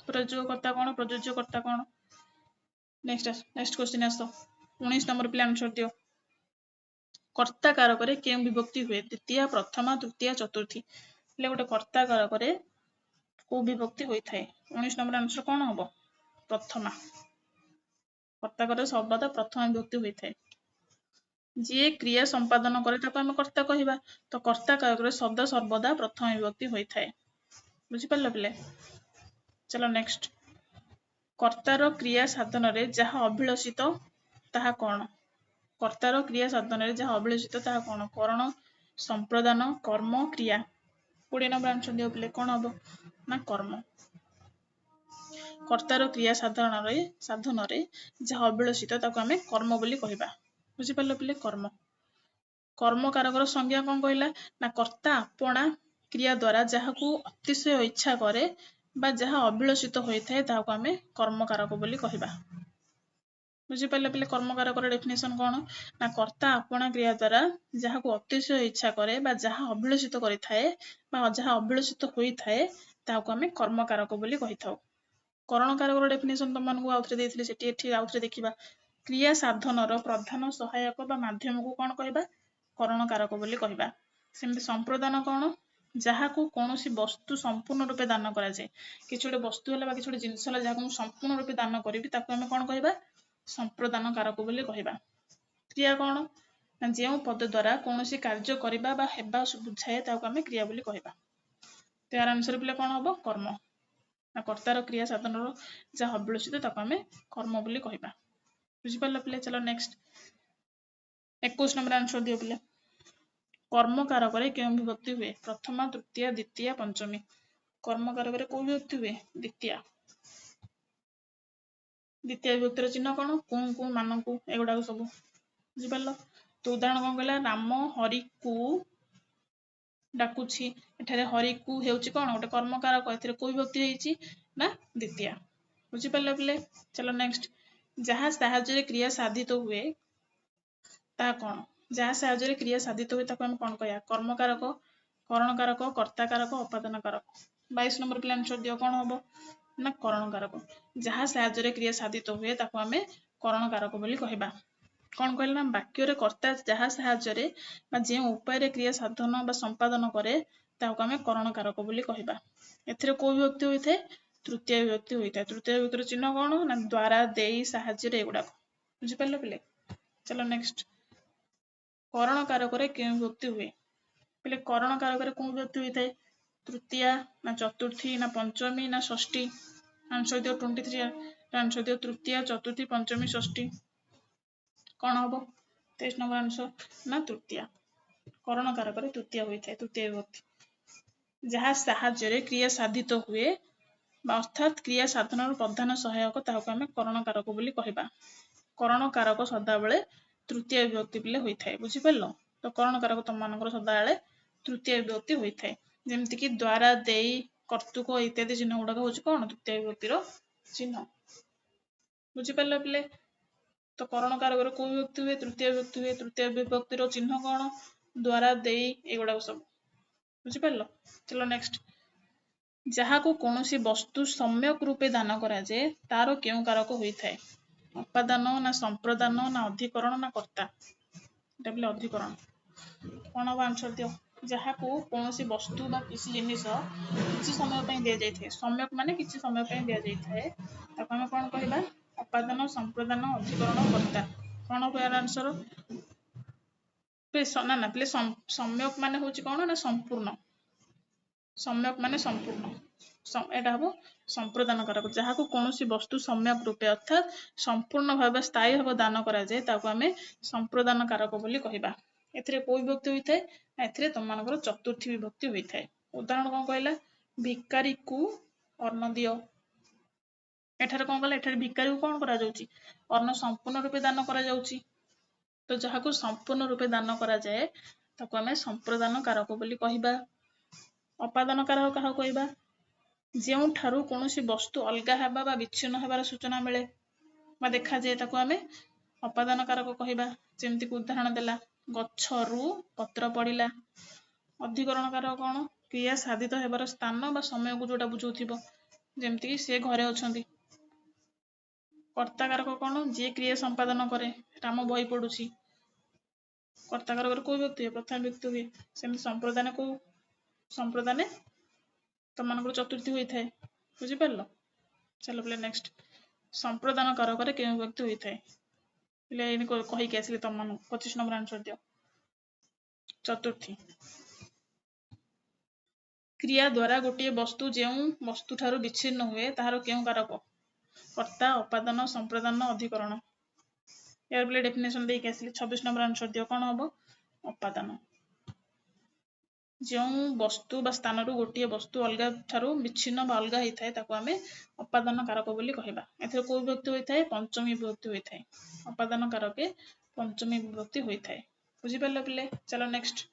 प्रयोजक कर्ता कौन प्रयोज्य कर्ता कौन नेक्स्ट क्वेश्चन आस 19 नंबर पिले आंसर दियो कर्ता कारक के विभक्ति हुए द्वितीय प्रथमा तृतीय चतुर्थी ले गोटे कर्ता कारक को विभक्ति होता है 19 नंबर आंसर कौन हम प्रथमा कर्ता कारक सर्वदा प्रथमा विभक्ति होता है जी क्रिया संपादन करे ताको आम कर्ता कहबा तो कर्ता कारक सदा सर्वदा प्रथम विभक्ति होता है बुझिपारे पिले चलो नेक्स्ट कर्तार क्रिया साधन रे जहाँ अभिलषित ताहा कौन कर्तार क्रिया साधन रे जहाँ अभिलषित ताहा कौन करण संप्रदान कर्म क्रिया 20 नंबर आंसर दियो पिले कौन हम ना कर्म कर्तार क्रिया साधन रे जहाँ अभिलषित ताको आम कर्म बोली कहबा बुझिपारे पिले कर्म कर्म कारक संज्ञा कौन कहला ना कर्ता आपणा क्रिया द्वारा जहाँ को अतिशय इच्छा करे बा जहाँ अभिलषित होता है ताकू आम कर्मकारक बोली कहबा। बुझिपारे पे कर्मकारक डेफिनेशन कौन ना कर्ता आपणा क्रिया द्वारा जहाँ को अतिशय इच्छा करे बा जहाँ अभिलषित करिथाए बा जहाँ अभिलषित होइथाए ताकू आम कर्मकारक बोली कहिथाउ। करणकारक डेफिनेशन तुमको आउथरे देइथिले सेठी एठी आउथरे देखिबा। क्रिया साधनर प्रधान सहायक बा माध्यम को कौन कहबा करणकारक बोली कहबा। सेमति संप्रदान कौन जहाँ को कौनसी वस्तु संपूर्ण रूपे दान करा जाए किछि गोटे वस्तु होला बा किछि गोटे जिनिस होला जहाँ को संपूर्ण रूपे दान करिवि ताकू आम कौन कहबा संप्रदान कारक बोली कहबा। क्रिया कौन ना जेउ पद द्वारा कौनसी कार्य करिबा बा हेबा बुझाए ताकू आम क्रिया बोली कहबा। त्यार आंसर पे कौन हबो कर्म ना कर्तार क्रिया साधनर जहाँ अभिलषित ताकू आम कर्म बोली कहबा। बुझिपारल पिले चलो नेक्स्ट 21 नंबर आंसर दियो पिले। कर्म कारक क्यों विभक्ति हुए प्रथमा तृतीया द्वितीय पंचमी। कर्म कारक कौ विभक्ति हुए द्वितीय। द्वितीय विभक्तिर चिन्ह कौन कु कु मान को एगुड़ा सब बुझिपार। तो उदाहरण कौन कहला राम हरि को डाकुछि एठारे हरि को हेउछि कौन गोटे कर्म कारक एथिरे को विभक्ति हेछि ना द्वितीय। बुझिपारल पिले चलो नेक्स्ट जहाँ साहाय्य क्रिया साधित हुए ता कौन जहाँ साहाय्य क्रिया साधित हुए ताको हम कौन कहया कर्म कारक करण कारक कर्ता कारक उपादान कारक। 22 नंबर पे आंसर दियो कौन हबो ना करण कारक जहाँ साहाय्य क्रिया साधित हुए ताको आमे करण कारक बोली कहबा। कौन कहले ना वाक्य रे कर्ता जहाँ साहाय्य बा जे उपाय रे क्रिया साधन बा संपादन करे ताको आमे करण कारक बोली कहबा। एथिरे को विभक्ति होइथे तृतीय विभक्ति होइथा। तृतीय विभक्तिर चिन्ह कौन ना द्वारा देई साहाय्य एगुड़ा बुझिपारल पिले। चलो नेक्स्ट करण कारक क्यों विभक्ति हुए पे करण कारक कौन विभक्ति होइथे तृतीया ना चतुर्थी ना पंचमी ना षष्ठी। आंसर दियो 23 आंसर दियो तृतीया चतुर्थी पंचमी षष्ठी कौन हम 23 नंबर आंसर ना तृतीया। करण कारक तृतीय होइथे तृतीय विभक्ति जहाँ साहाय्य क्रिया साधित हुए अर्थात क्रिया साधन प्रधान सहायक ताहाको आमे करण कारक बोली कहबा। करण कारक सदाबेले तृतीय विभक्ति पिले होइथाय बुझिपारलो। तो करण कारक तुम मानकर सदाबेले तृतीय विभक्ति होइथाय जेमति कि द्वारा देई कर्तुक इत्यादि चिन्ह गुडा होछि कोन तृतीय विभक्तिर चिन्ह। बुझिपारलो पिले। तो करण कारक को विभक्ति हुए तृतीय विभक्ति हुए तृतीय विभक्तिर चिन्ह कोन द्वारा देई एगुडा सब बुझिपारलो। चलो नेक्स्ट जहाँ को कौनसी वस्तु सम्यक रूपे दान करा जाए तार क्यों कारक होइथाय उपादान ना संप्रदान ना अधिकरण ना कर्ता एटा अधिकरण कौन हम आंसर दियो जहाँ को कौनसी वस्तु बा किसी जिनिस किसी समय पे दिया जाइए सम्यक माने किसी समय पे दिया जाइए ताको हम कौन कहबा उपादान संप्रदान अधिकरण कर्ता कौन हम यार आंसर पे ना ना प्ले सम्यक माने होछि कौन ना संपूर्ण सम्यक माने संपूर्ण एटा हम संप्रदान कारक जहाँ को कौनसी वस्तु सम्यक रूपे अर्थात संपूर्ण भाव स्थायी भाव दान करा जाए ताको आमे संप्रदान कारक बोली कहबा। एथिरे को विभक्ति होइथाय एथिरे तुम मानकर चतुर्थी विभक्ति होइथाय। उदाहरण कौन कहला भिकारी को अन्न दियो एठारे कौन कहला एठारे भिकारी को कौन करा जाउची अन्न संपूर्ण रूपे दान करा जाउची। तो जहाँ को संपूर्ण रूपे दान करा जाए ताको आमे संप्रदान कारक बोली कहबा। उपादान कारक कहा कहबा जेउ ठारू कौनसी वस्तु अलगा हेबा बा विच्छिन्न हेबार सूचना मिले बा देखा जाए ताको आमे उपादान कारक कहबा। जेमति कि उदाहरण देला गच्छरू पत्र पड़िला। अधिकरण कारक कौन क्रिया साधित हेबार स्थान बा समय को जोटा बुझौथिबो जेमति कि से घरे अछंती। कर्ता कारक कौन जे क्रिया संपादन करे राम बही पडुछि कर्ता कारक को विभक्ति प्रथम विभक्ति हुए सेमति संप्रदान को संप्रदाने तुम मानकर चतुर्थी होइथाय बुझिपारलो। चलो प्ले नेक्स्ट संप्रदान कारक क्यों विभक्ति होइथाय प्ले एनी कहि के आसिले तुम मान 25 नंबर आंसर दियो चतुर्थी। क्रिया द्वारा गोटे वस्तु जेउ वस्तु ठारू विच्छिन्न हुए ताहार क्यों कारक कर्ता उपादान संप्रदान अधिकरण यार प्ले डेफिनेशन दे के आसिले 26 नंबर आंसर दियो कौन हबो उपादान जो वस्तु बा स्थान रु गोटे वस्तु अलग ठारू विच्छिन्न बा अलग होता है ताको आमे उपादान कारक बोली कहबा। एथिरे को विभक्ति होता है पंचमी विभक्ति होता है उपादान कारक पंचमी विभक्ति होता है बुझी पारलो पिले। चलो नेक्स्ट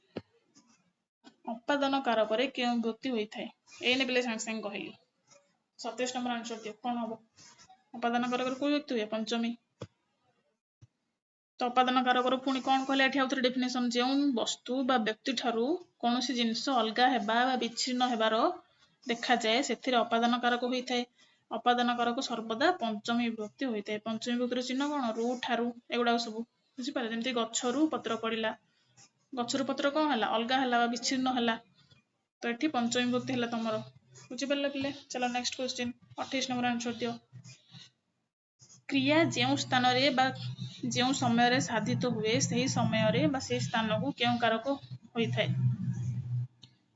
उपादान कारक क्यों विभक्ति होता है एने पिले संग संग कहली 27 नंबर आंसर दियो कौन हम अपादान कारक कोई व्यक्ति हुए पंचमी तो अपादान कारक पुणी कौन कहले एठी आउथरे डेफिनेशन जे वस्तु बा व्यक्ति ठारू कोनोसी जिंस अलगा हेबा बा विच्छिन्न हेबार देखा जाए सेथिरे अपादान कारक होइथाय अपादान कारक सर्वदा पंचमी विभक्ति होइथाय पंचमी विभक्तिर चिन्ह कोन रु ठारू एगुडा सब बुझी पारे जेमति गछरु पत्र पड़िला गछरु पत्र कोन हला अलगा हला बा विच्छिन्न हला तो एठी पंचमी विभक्ति हला तमरो बुझी पारले पिले चलो नेक्स्ट क्वेश्चन 28 नंबर आंसर दियो क्रिया जेउ स्थान रे बा जेउ समय रे साधित हुए सही समय रे बा से स्थान को केउ कारक होई थाए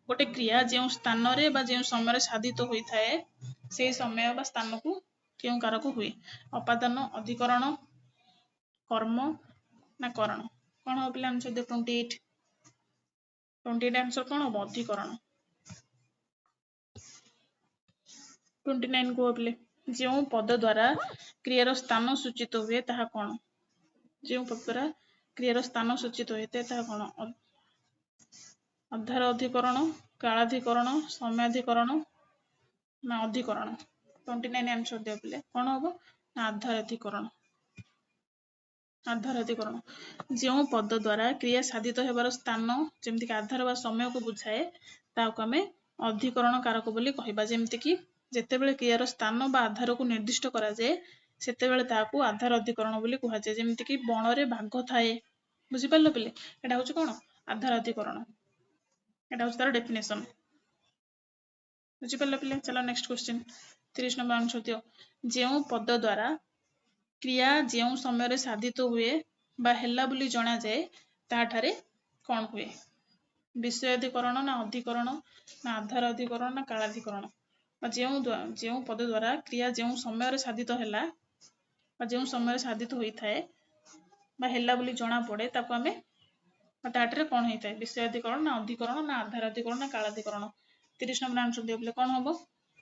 गोटे क्रिया जेउ स्थान रे बा जेउ समय रे साधित होई थाए से समय बा स्थान को केउ कारक हुए अपादान अधिकरण कर्म ना करण कोन हो पिला आंसर दे 28 आंसर कोन हो अधिकरण 29 को पिले जो पद द्वारा क्रियार स्थान सूचित हुए ताहा कोन जो पद द्वारा क्रियार स्थान सूचित होते ताहा कोन अधार अधिकरण कालाधिकरण समयाधिकरण ना अधिकरण 29 आंसर दियो पिले कोन हो ना आधार अधिकरण जो पद द्वारा क्रिया साधित हेबार स्थान जेमति कि आधार बा समय को बुझाए ताको हमें अधिकरण कारक बोली कहबा जेमति कि जेतेबेले क्रियार स्थान बा आधार को निर्दिष्ट करा जाए सेतेबेले ताको आधार अधिकरण बोली कहा जाए जेमति कि बण रे भाग थाए बुझी पारलो पिले एटा होची कोन आधार अधिकरण एटा होची तार डेफिनेशन बुझी पारलो पिले चलो नेक्स्ट क्वेश्चन 30 नंबर आंसर दियो जेउ पद द्वारा क्रिया जेउ समय रे साधित हुए बा हेला बोली जणा जाए ताठारे कोन हुए विषय अधिकरण ना अधिकरण ना आधार अधिकरण ना कालाधिकरण जेउ पद द्वारा क्रिया जेउ समय रे साधित हैला बा जेउ समय रे साधित होई थाए बा हेला बोली जणा पड़े ताको हमें ताठारे कोन होई थाए विषय अधिकरण ना अधिकरण ना आधार अधिकरण ना कालाधिकरण 30 नंबर आंसर दियो बोले कोन होबो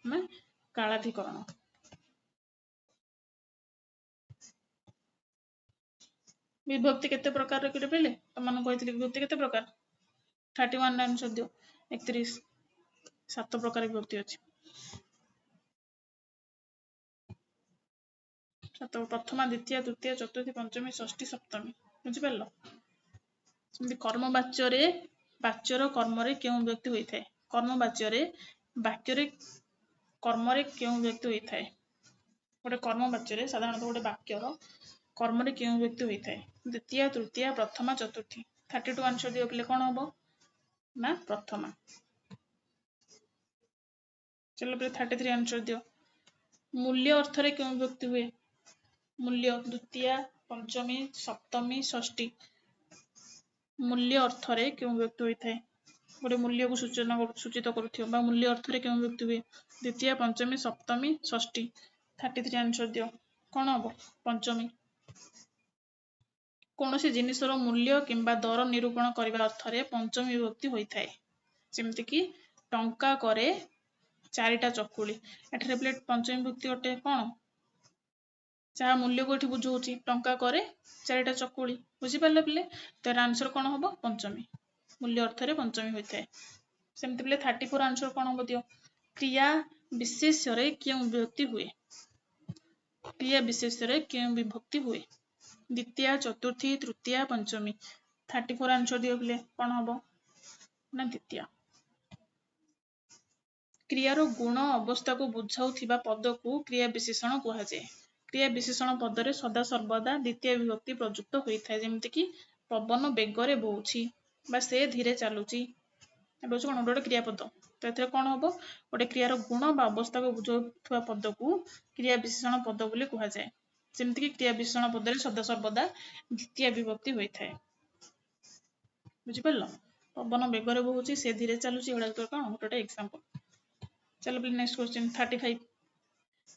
हमें कालाधिकरण विभक्ति केते प्रकार रे पहिले तमन कहितली विभक्ति केते प्रकार 31 आंसर दियो 31 सात प्रकार विभक्ति अछि सात प्रथमा द्वितीय तृतीय चतुर्थी पंचमी षष्ठी सप्तमी बुझी परलो सेमति कर्मवाच्य रे वाच्यर कर्म रे केउ विभक्ति होई थाए कर्मवाच्य रे वाक्य रे कर्म रे केउ विभक्ति होई थाए गोटे कर्मवाच्य रे साधारणतः गोटे वाक्यर कर्म रे केउ विभक्ति होई थाए द्वितीय तृतीय प्रथमा चतुर्थी 32 आंसर दियो पिले कोन होबो ना प्रथमा चलो पिले 33 आंसर दियो मूल्य अर्थ रे केउ विभक्ति हुए मूल्य द्वितीय पंचमी सप्तमी षष्ठी मूल्य अर्थ रे केउ विभक्ति होई थाए गोटे मूल्य को सूचित करूथियो बा मूल्य अर्थ रे केउ विभक्ति हुए द्वितीय पंचमी सप्तमी षष्ठी 33 आंसर दियो कोन होबो पंचमी कोनोसी जिनिसर मूल्य किंबा दर निरूपण करबा अर्थ रे पंचमी विभक्ति होई थाए जेमति कि टंका करे चारिटा चकुली एठरे प्लेट पंचमी विभक्ति ओटे कोन जहा मूल्य को एठी बुझौची टंका करे चारिटा चकुली बुझी पारले पिले तर आंसर कोन होबो पंचमी मूल्य अर्थ रे पंचमी होई थाए सेमति पिले 34 आंसर कोन होबो दियो क्रिया विशेष रे केउ विभक्ति हुए क्रिया विशेष रे केउ विभक्ति हुए द्वितीय चतुर्थी तृतीय पंचमी 34 आंसर दियो पिले कोन होबो ना द्वितीय क्रियार गुण अवस्था को बुझाउथिबा पद को क्रिया विशेषण कहा जाए क्रिया विशेषण पद रे सदा सर्वदा द्वितीय विभक्ति प्रयुक्त होई थाए जेमति कि पवन बेगरे बोउछि बा से धीरे चालुछि एबो कोन गोटे क्रिया पद तो एथरे कोन होबो गोटे क्रियार गुण बा अवस्था को बुझाउथिबा पद को क्रिया विशेषण पद बोली कहा जाए जेमति कि क्रिया विशेषण पद रे सदा सर्वदा द्वितीय विभक्ति होई थाए बुझी परलो पवन बेगरे बोउछि से धीरे चालुछि एडा तो कोन गोटे एग्जांपल चलो प्लीज नेक्स्ट क्वेश्चन 35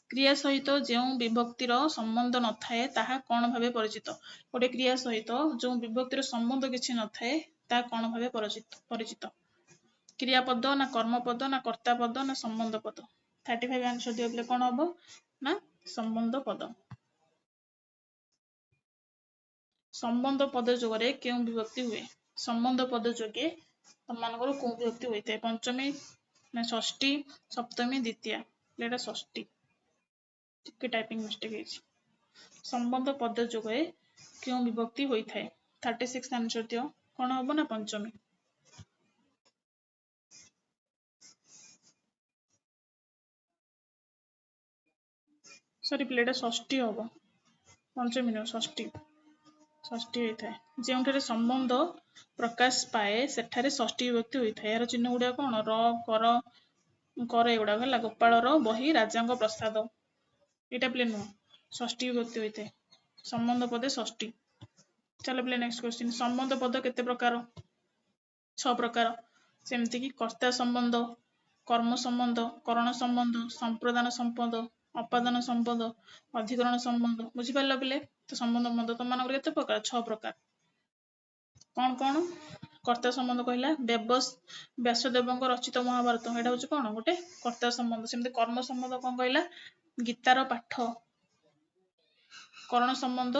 क्रिया सहित जो विभक्तिर संबंध न थाए ताहा कोन भाबे परिचित गोटे क्रिया सहित जो विभक्तिर संबंध किछि न थाए ता कोन भाबे परिचित क्रिया पद ना कर्म पद ना कर्ता पद ना संबंध पद 35 आंसर दियो बोले कोन होबो ना संबंध पद संबंध पद जोगरे केउ विभक्ति हुए संबंध पद जोगे तमानकर को विभक्ति होई थाए पंचमी ना षष्ठी सप्तमी द्वितीय ଏटा ଷଷ୍ଠୀ ଟିକେ टाइपिंग मिस्टेक ହେଇଛି संबंध पद जोगे क्यों विभक्ति होई थाए 36 आंसर दियो कौन हबो ना पंचमी सॉरी प्लेटा षष्ठी हबो पंचमी न षष्ठी षष्ठी होई थाए जेउठारे संबंध प्रकाश पाए सेठारे षष्ठी विभक्ति होई थाए यार चिन्ह गुडा कोन र कर कर एगुडा हला गोपालर बही राजांग प्रसाद एटा प्ले नु षष्ठी विभक्ति होई थाए संबंध पदे षष्ठी चलो प्ले नेक्स्ट क्वेश्चन संबंध पद केते प्रकार 6 प्रकार सेमति कि कर्ता संबंध कर्म संबंध करण संबंध संप्रदान संबंध अपादान संबंध अधिकरण संबंध बुझी पारला पिले तो संबंध मद तुम मानकर केते प्रकार 6 प्रकार कौन कर्ता संबंध कहला व्यासदेवଙ୍କ रचित महाभारत एटा होची कोन गोटे कर्ता संबंध सेमति कर्म संबंध कोन कहला गीतार पाठ करण संबंध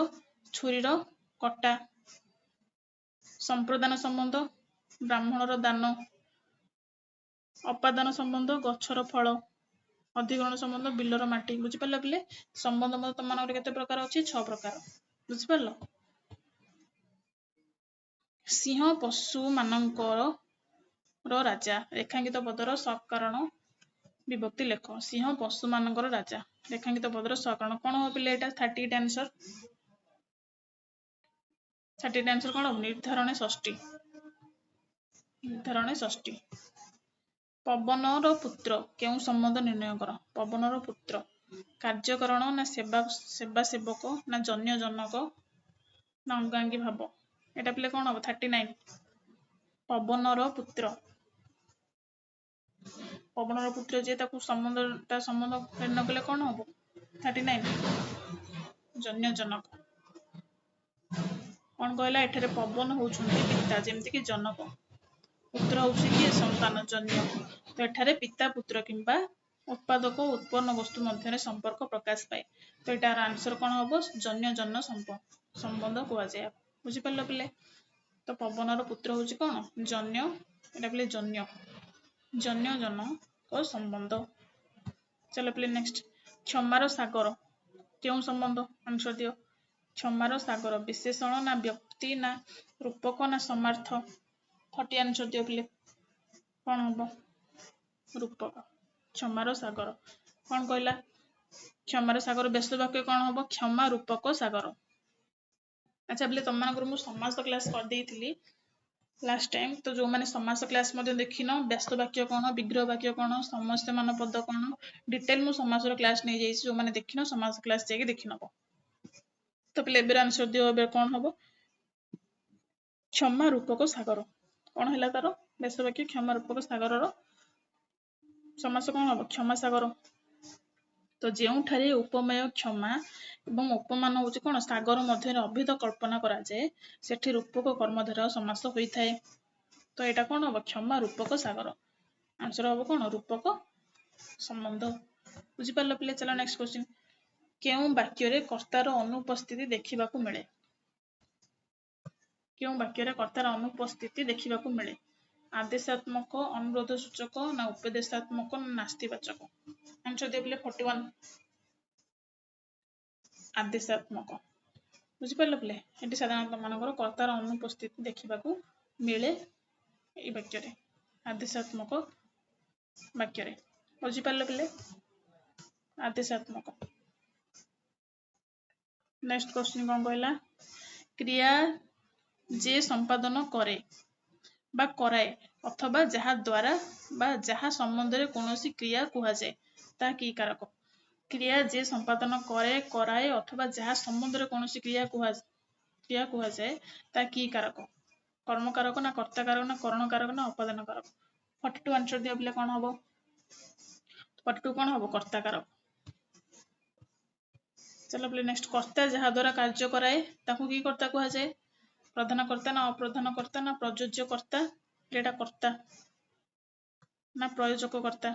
छुरीर कटा संप्रदान संबंध ब्राह्मणर दान अपादान संबंध गछर फल अधिकरण संबंध बिलर माटी बुझी पारला पिले संबंध मत तुम मानकर केते प्रकार अछि 6 प्रकार बुझी पारलो सिंह पशु मानकर राजा रेखांकित पदर सकारण विभक्ति लेख सिंह पशु मानकर राजा रेखांकित पदर सकारण कोन हो पिले एटा 38 आंसर 38 आंसर कोन हो निर्धारण षष्ठी पवनर पुत्र केउ संबंध निर्णय कर पवनर पुत्र कार्यकरण ना सेवा सेवक ना जन्य जनक ना अंगांगी भाव एटा पिले कोन हो 39 पवनर पुत्र जे ताकू संबंध निर्णय कले कोन हो 39 जन्य जनक कोन कहला एठारे पवन होउछन्ती पिता जेमति कि जनक पुत्र होउछि कि संतान जन्य तो एठारे पिता पुत्र किंबा उत्पादक उत्पन्न वस्तु मध्य संपर्क प्रकाश पाए तो एटार आंसर कोन हबो जन्य जन्य संबंध कुआ जाय बुझी पारलो पिले तो पवनर पुत्र होउछि कोन जन्य एटा पिले जन्य जनक संबंध चलो पिले नेक्स्ट क्षमार सागर केउ संबंध आंसर दियो क्षमार सागर विशेषण ना व्यक्ति ना रूपक ना समार्थ 30 आंसर दियो पिले कोन हबो रूपक क्षमार सागर कोन कहला क्षमार सागर व्यस्त वाक्य कोन हबो क्षमा रूपक सागर अच्छा पिले तुम मानकर मु समास क्लास कर देइथिली लास्ट टाइम तो जो माने समास क्लास मध्ये देखिनो व्यस्त वाक्य कोन विग्रह वाक्य कोन समस्त मान पद कोन डिटेल मु समास रो क्लास नै जाईछि जो माने देखिनो समास क्लास जाके देखिनबो तो पिले एबेर आंसर दियो एबे कोन हबो क्षमा रूपक सागर कोन हैला तारो व्यस्त वाक्य क्षमा रूपक सागर रो समास कोन हबो क्षमा सागर तो जेउठारे उपमेय क्षमा एवं उपमान होउछि कोन सागर मध्य अभिध कल्पना करा जाय सेठी रूपक कर्मधारय समास होई थाए तो एटा कोन हबो क्षमा रूपक सागर आंसर हबो कोन रूपक संबंध बुझी पारलो पिले चलो नेक्स्ट क्वेश्चन केउ वाक्य रे कर्तार अनुपस्थिति देखिबाकू मिले केउ वाक्य रे कर्तार अनुपस्थिति देखिबाकू मिले आदेशात्मक अनुरोध सूचक ना उपदेशात्मक ना नास्तिवाचक आंसर दे पिले 41 आदेशात्मक बुझी पारलो पिले एटी साधारणतः मानकर कर्तार अनुपस्थिति देखिबाकू मिले ए वाक्य रे आदेशात्मक वाक्य रे बुझी पारलो पिले आदेशात्मक नेक्स्ट क्वेश्चन कोन कहला क्रिया जे संपादन करे बा कराए अथवा जहा द्वारा बा जहा संबंध रे कोनोसी क्रिया कुहा जाय ता की कारक क्रिया जे संपादन करे कराए अथवा जहा संबंध रे कोनोसी क्रिया कुहा जाय ता की कारक कर्म कारक ना कर्ता कारक ना करण कारक ना अपादान कारक 42 आंसर दिया पिले कोन हबो 42 कोन हबो कर्ता कारक चलो पिले नेक्स्ट कर्ता जहा द्वारा कार्य कराए ताकू की कर्ता कुहा जाय प्रधान कर्ता ना अप्रधान कर्ता ना प्रयोज्य कर्ता एटा कर्ता ना प्रयोजक कर्ता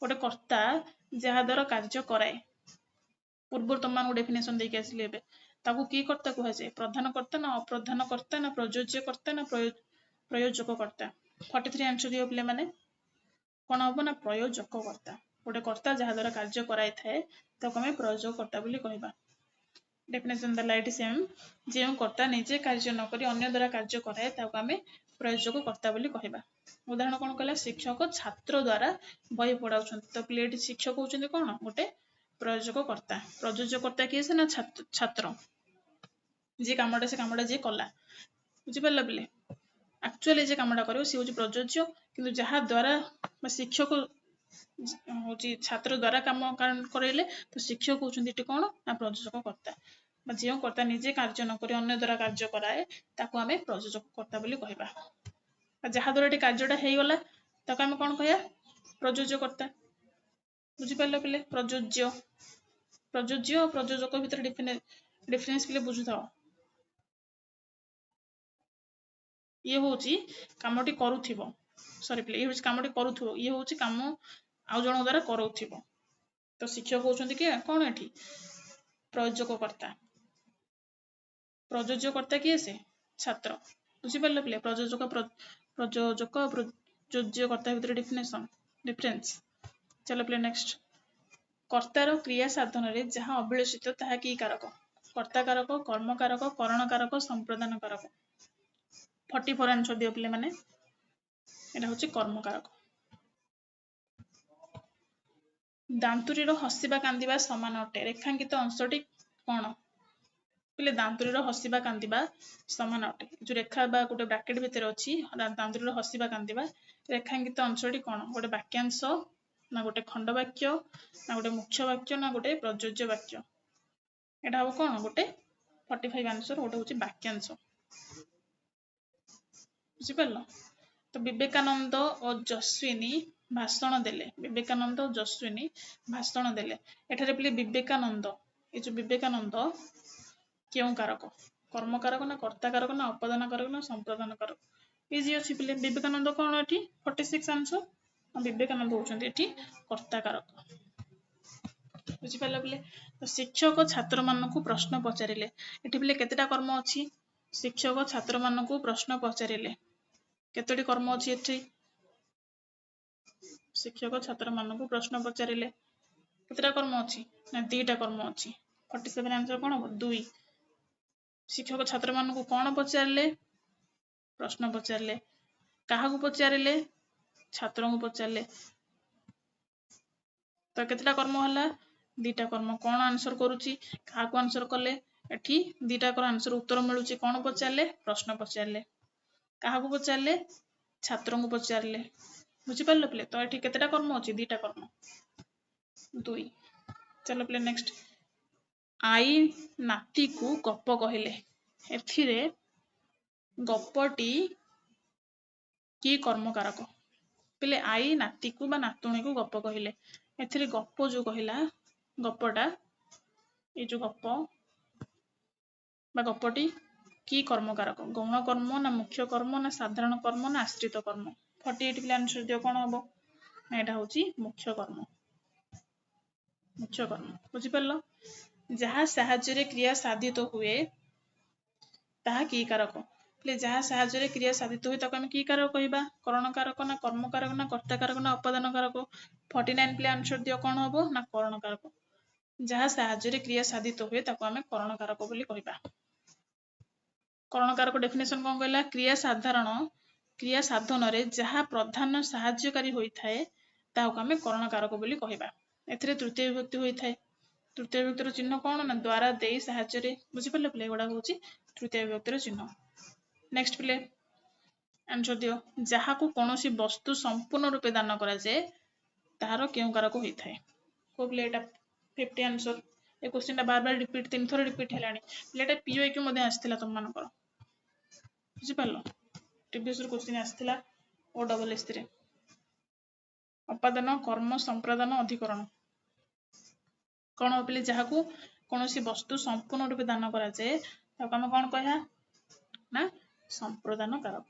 गोटे कर्ता जहा द्वारा कार्य कराए पूर्व तुम मान डेफिनेशन देके आसिले एबे ताकू की कर्ता कुहा जाय प्रधान कर्ता ना अप्रधान कर्ता ना प्रयोज्य कर्ता ना प्रयोजक कर्ता 43 आंसर दियो पिले माने कोन हबो ना प्रयोजक कर्ता गोटे कर्ता जहाँ द्वारा कार्य कराई थाए ताको आम प्रयोजक कर्ता बोली कहबा। डेफिनेशन देला एटी सेम जो कर्ता निजे कार्य न करी अन्य द्वारा कार्य कराए ताको आम प्रयोजक कर्ता बोली कहबा। उदाहरण कौन कहला शिक्षक छात्र द्वारा बही पढ़ाउछन तो प्लेट शिक्षक होउछन कौन गोटे प्रयोजक कर्ता। प्रयोजक कर्ता किए से ना छात्र जी कामटा से कामटा जी कला बुझिपार पिले एक्चुअली जे कामटा करियो सी होची प्रयोज्य किंतु जहाँ द्वारा शिक्षक होची छात्र द्वारा काम करैले तो शिक्षक होउछन एटी कौन ना प्रयोजक कर्ता जो कर्ता निजे कार्य न करी अन्य द्वारा कार्य कराए ताको आमे प्रयोजक कर्ता बोली कहबा। जहाँ द्वारा एटी कार्यटा हेई गला ताको आमे कौन कहया प्रयोज्य कर्ता बुझिपार पिले प्रयोज्य प्रयोज्य प्रयोजक भीतर डिफरेंस पिले बुझुथाओ ये होची कामटी करूथिबो सॉरी प्ले ये होची कामटी करूथिबो ये होची काम आउ जण द्वारा करूथिबो तो शिक्षक होउछन कि कौन एठी प्रयोजक कर्ता। प्रयोज्य कर्ता किए से छात्र बुझिपार पिले प्रयोजक प्रयोज्य कर्ता भीतर डिफरेंस। चलो प्ले नेक्स्ट कर्तार क्रिया साधन रे जहाँ अभिलषित ताहा की कारक कर्ता कारक कर्म कारक करण कारक संप्रदान कारक 44 आंसर दियो पिले माने एटा होची कर्म कारक। दांतुरीर हसिबा कांदिबा समान अटे रेखांकित अंशटी कौन पिले दांतुरीर हसिबा कांदिबा समान अटे जो रेखा बा गोटे ब्रैकेट भितर अछि दांतुरीर हसिबा कांदिबा रेखांकित अंशटी कौन गोटे वाक्यांश ना गोटे खंड वाक्य ना गोटे मुख्य वाक्य ना गोटे प्रयोज्य वाक्य एटा हो कौन गोटे 45 आंसर गोटे होची वाक्यांश बुझिपारलो। तो विवेकानंद और जस्विनी भाषण देले विवेकानंद और जस्विनी भाषण देले एठारे पिले विवेकानंद ए जो विवेकानंद क्यों कारक कर्म कारक ना कर्ता कारक ना उपादान कारक ना संप्रदान कारक इजी अछि पिले विवेकानंद कौन एठी 46 आंसर विवेकानंद होउछन एठी कर्ता कारक बुझिपारलो पिले। तो शिक्षक छात्र मानकु प्रश्न पचारिले एठी पिले केतेटा कर्म अछि शिक्षक छात्र मानकु प्रश्न पचारिले केतोटी कर्म अछि एठी शिक्षक छात्र मानकु प्रश्न पचारिले केतेटा कर्म अछि ना दुईटा कर्म अछि 47 आंसर कोन हो 2 शिक्षक छात्र मानकु कोन पचारिले प्रश्न पचारिले काहाकु पचारिले छात्र को पचारिले तो केतेटा कर्म हला दुईटा कर्म कोन आंसर करूची काहाकु आंसर कले एठी दुईटा कर आंसर उत्तर मिलुची कोन पचारिले प्रश्न पचारिले काहाकु पचारिले छात्र को पचारिले बुझिपारलो पिले। तो एठी केतेटा कर्म अछि दुईटा कर्म 2 चलो पिले नेक्स्ट आई नाती को गप कहिले एथिरे गपटी की कर्म कारक पिले आई नाती को बा नातुणी को गप कहिले एथिरे गप जो कहिला गपटा ए जो गप बा गपटी की कर्म कारक गौण कर्म ना मुख्य कर्म ना साधारण कर्म ना आश्रित कर्म 48 पिले आंसर दियो कोन हबो ना एटा होची मुख्य कर्म बुझिपारलो। जहाँ साहाय्य क्रिया साधित हुए ताहा की कारक पिले जहाँ साहाय्य क्रिया साधित हुए ताको हम की कारक कहबा करण कारक ना कर्म कारक ना कर्ता कारक ना उपादान कारक 49 पिले आंसर दियो कोन हबो ना करण कारक जहाँ साहाय्य क्रिया साधित हुए ताको हम करण कारक बोली कहबा। करण कारक डेफिनेशन कोन कहला क्रिया साधन रे जहाँ प्रधान साहाय्यकारी होई थाए ताको हम करण कारक बोली कहबा। एथिरे तृतीय विभक्ति होई थाए तृतीय विभक्तिर चिन्ह कोन ना द्वारा देई साहाय्य रे बुझिपारले पिले एगुडा होची तृतीय विभक्तिर चिन्ह। नेक्स्ट पिले आंसर दियो जहाँ को कोनोसी वस्तु संपूर्ण रूपे दान करा जाए तार केउ कारक होई थाए को पिले एटा 50 answer A question bar bar repeat 3 थर रिपीट हेलानी पिले एटा पीओ क्यू मध्ये आस्थिला तुम मानकर बुझिपारलो प्रीवियस क्वेश्चन आस्थिला ओ डबल एस रे उपादान कर्म संप्रदान अधिकरण कौन हो पिले जहाँ को कोनोसी वस्तु संपूर्ण रूपे दान करा जाए ताको हम कोन कहया ना संप्रदान कारक।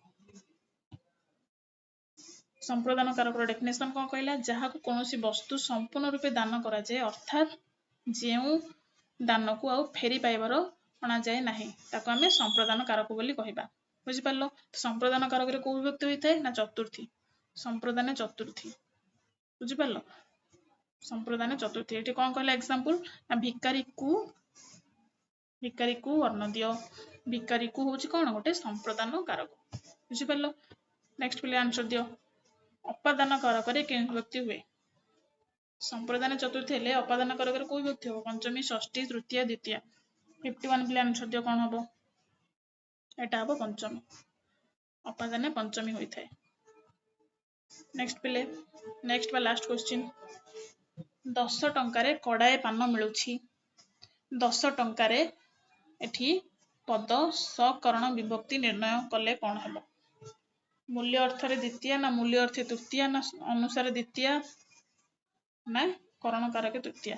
संप्रदान कारक डेफिनेशन कोन कहला जहाँ को कोनोसी वस्तु संपूर्ण रूपे दान करा जाए अर्थात जेउ दान को आउ फेरी पाइबार अणा जाए नाही ताको हम संप्रदान कारक बोली कहबा बुझिपारलो। संप्रदान कारक रे को विभक्ति होई थाए ना चतुर्थी संप्रदान चतुर्थी बुझिपारलो संप्रदान चतुर्थी ये कौन कहला एग्जांपल ना भिकारी को अन्न दियो भिकारी को हूँ कौन गोटे संप्रदान कारक बुझिपार नेक्स्ट पे आंसर दियो अपादान कारक के व्यक्ति हुए संप्रदान चतुर्थी हेले अपादान कारक कोई व्यक्ति हो पंचमी षष्ठी तृतीय द्वितीय 51 पे आंसर दियो कौन हम एटा हम पंचमी अपादान पंचमी होता है नेक्स्ट बा लास्ट क्वेश्चन 10 टंकार कड़ाए पान मिलूची 10 टंकार एठी पद सकरण विभक्ति निर्णय कले कौन हम मूल्य अर्थ द्वितीय ना मूल्य अर्थ तृतीय ना अनुसार द्वितीय ना करण कारक तृतीय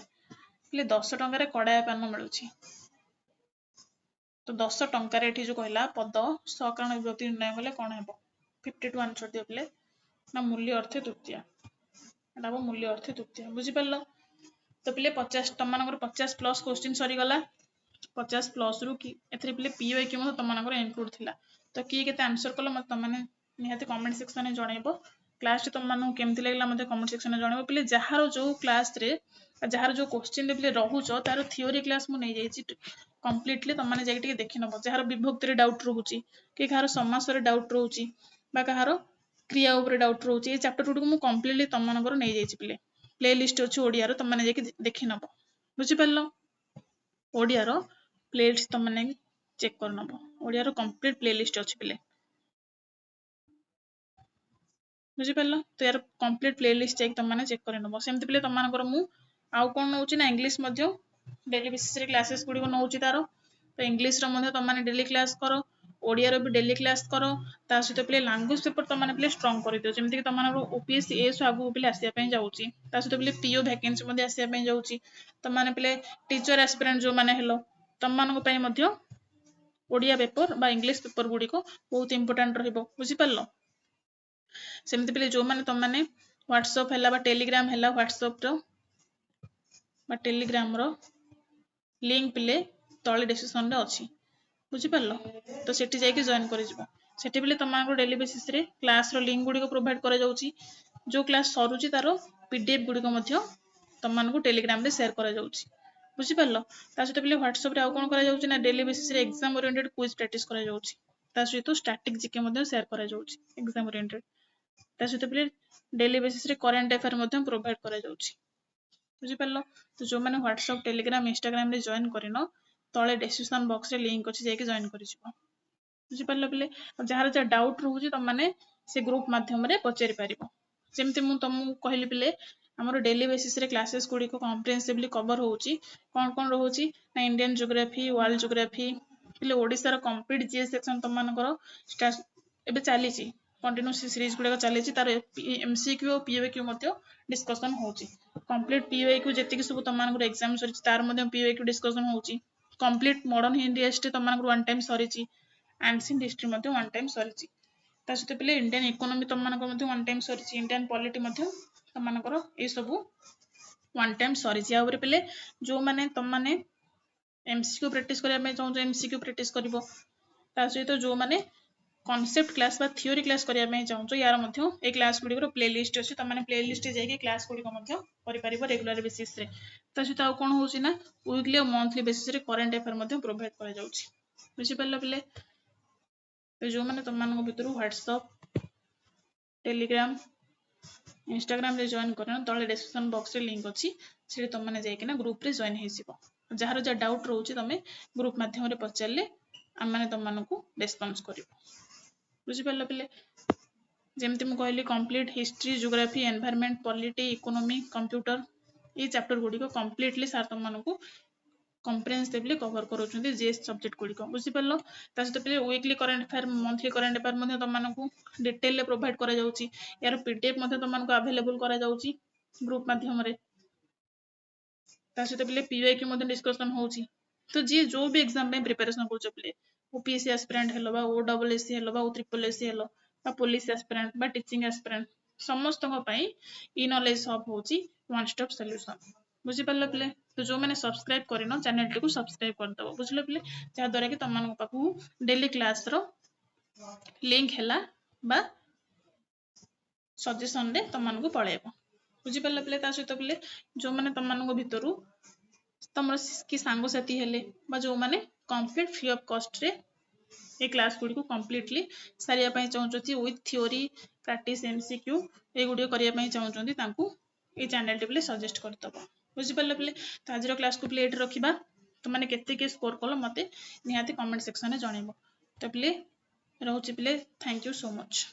10 टंकार कड़ाए पान मिलूची तो 10 टंकार एठी जो कहला पद सकरण विभक्ति निर्णय कले कौन हम 52 आंसर दियो पिले ना मूल्य अर्थ तृतीय एटा मूल्य अर्थ तृतीय बुझी पारलो तो पिले 50 तम 50 प्लस क्वेश्चन सरी गला 50 प्लस रु कि एथरे पिले पीओ कि मत तम इनक्लूड थिला तो किए केते आंसर कलो मत तम निहाती कमेंट सेक्शन में जणैबो क्लास तम मानू केमति लागला मते कमेंट सेक्शन में जणैबो पिले जहार जो क्लास रे जहार जो क्वेश्चन रे पिले रहूचो तार थ्योरी क्लास मु नै जाईची कंप्लीटली तम माने जाई टिके देखि नबो जहार विभक्ति रे डाउट रहूची कि कहार समास रे डाउट रहूची बा कहार क्रिया ऊपर डाउट रहूची ए चैप्टर गुड मु कंप्लीटली तम मानकर नै जाईची पिले प्ले लिस्ट अछि ओडिया रो तम माने जाई देखि नबो बुझि परलो ओडिया रो प्ले लिस्ट तम माने चेक कर नबो ओडिया रो कंप्लीट प्ले लिस्ट अछि पिले बुझी पारलो तो यार कंप्लीट प्ले लिस्ट चेक तम माने चेक कर नबो सेमति पिले तम मानकर मु आउ कोन नउची ना इंग्लिश मध्य डेली बेसिस रे क्लासेस गुडी को नउची तारो तो इंग्लिश रो मध्य तम माने डेली क्लास करो ओडिया रो भी डेली क्लास करो ता सहित पिले लैंग्वेज पेपर तम माने पिले स्ट्रांग कर दियो जेमति कि तम मानकर ओपीएससी एस आगु पिले आसिया पई जाउची ता सहित पिले पीओ वैकेंसी मध्य आसिया पई जाउची तम माने पिले टीचर एस्पिरेंट जो माने हेलो तम मानको पई मध्य ओडिया पेपर बा इंग्लिश पेपर गुडी को बहुत इंपोर्टेंट रहइबो बुझी पारलो सेमति पिले जो माने तम माने व्हाट्सएप हैला बा टेलीग्राम हैला व्हाट्सएप रो बा टेलीग्राम रो लिंक पिले तळे डिस्क्रिप्शन रे अछि बुझी पारलो तो सेठी जाई के जॉइन करि जिवो सेठी पिले तम मानको डेली बेसिस रे क्लास रो लिंक गुडी को प्रोवाइड करा जाउची जो क्लास सरुची तारो पीडीएफ गुडी को मध्य तम मानको टेलीग्राम रे शेयर करा जाउची बुझी पारलो ता सहित पिले व्हाट्सएप रे आ कोन करा जाउची ना डेली बेसिस रे एग्जाम ओरिएंटेड क्विज प्रैक्टिस करा जाउची ता सहित स्टैटिक जीके मध्य शेयर करा जाउची एग्जाम ओरिएंटेड ता सहित पिले डेली बेसिस रे करंट अफेयर मध्य प्रोवाइड करा जाउची बुझी पारलो तो जो माने व्हाट्सएप टेलीग्राम इंस्टाग्राम रे जॉइन करिनो तळे डिस्क्रिप्शन बॉक्स रे लिंक अछि जाई के जॉइन करि जिवो बुझी पारलो पिले जहार जा डाउट रहूची तम माने से ग्रुप माध्यम रे पचेरि पारिबो जेमति मु तमु कहली पिले हमर डेली बेसिस रे क्लासेस गुडी को कॉम्प्रिहेंसिवली कवर होउची कोन कोन रहूची ना इंडियन ज्योग्राफी वर्ल्ड ज्योग्राफी पिले ओडिसा रो कंप्लीट जीएस सेक्शन तम मानकर एबे चालीची कंटिन्यूस सीरीज गुडा चली तार एमसीक्यू और पीओक्यू मध्य डिस्कशन होची कंप्लीट पीओक्यू जेतिक सब तम मानकर एग्जाम सरी तार मध्य पीओक्यू डिस्कशन होची कंप्लीट मॉडर्न हिंदी हिस्ट्री तम मानकर वन टाइम सरीची एंशिएंट हिस्ट्री मध्य वन टाइम सरीची ता सहित पिले इंडियन इकोनॉमी तम मानकर मध्य वन टाइम सरीची इंडियन पॉलिटी मध्य तम मानकर ए सब वन टाइम सरीची आ पिले जो माने तम माने एमसीक्यू प्रैक्टिस करिया में चाहू एमसीक्यू प्रैक्टिस करिवो ता सहित जो माने कॉन्सेप्ट क्लास बा थ्योरी क्लास करिया में चाहू यार मध्य ए क्लास गुडी को प्ले लिस्ट अछि त माने प्ले लिस्ट जाई के क्लास गुडी को मध्य करि परिबो रेगुलर बेसिस रे ता सहित आ कोन होउची ना वीकली और मंथली बेसिस रे करंट अफेयर मध्य प्रोवाइड करा जाउची बुझि परला पिले तो जो माने तम मानको भितरु व्हाट्सएप टेलीग्राम इंस्टाग्राम रे जॉइन करन तळे डिस्क्रिप्शन बॉक्स रे लिंक अछि से तम माने जाई के ना ग्रुप रे जॉइन हेसिबो जहार जा डाउट रहउची तमे ग्रुप माध्यम रे पचारले हम माने तम मानको रेस्पॉन्स करिवो बुझी परला पिले जेमति मु कहली complete history geography environment polity economy computer ए चैप्टर गुडी को कंप्लीटली सर तम मानको कॉम्प्रिहेंसिवली कवर करूछंती जीएस सब्जेक्ट गुडी को बुझी परलो ता सहित पिले weekly current affair monthly current affair मध्ये तम मानको डिटेल ले प्रोवाइड करा जाउची यार पीडीएफ मध्ये तम मानको अवेलेबल करा जाउची ग्रुप माध्यम रे ता सहित पिले पीओक्यू मध्ये डिस्कशन होउची तो जे जो भी एग्जाम में प्रिपरेशन करछ पिले ओपीएससी एस्पिरेंट हेलो बा ओडब्ल्यूएससी हेलो बा ट्रिपलएससी हेलो बा पुलिस एस्पिरेंट बा टीचिंग एस्पिरेंट समस्त को पई ई नॉलेज हब होची वन स्टॉप सॉल्यूशन बुझी परला पिले तो जो माने सब्सक्राइब करिनो चैनल टी को सब्सक्राइब कर दबो बुझलो पिले जा द्वारा कि तम मानको पाखु डेली क्लास रो लिंक हैला बा सजेशन रे तम मानको पळेबो बुझिपार पिले सहित पिले जो मैंने तुम मान भितर तुम कि सांगसाथी हेले जो मैंने कंप्लीट फ्री ऑफ कॉस्ट रे ये क्लास गुडी को कंप्लीटली सारिया पई चाहउछथि विथ थ्योरी प्रैक्टिस एमसीक्यू ए गुडी करिया पई चाहउछथि तांकू ए चैनल टे पिले सजेस्ट करतबो बुझिपार पिले तो आज क्लास को पिले एठी रखिबा तो माने केते के स्कोर कलो मते निहाती कमेंट सेक्शन में जणेबो तो पिले रहउछि पिले थैंक यू सो मच।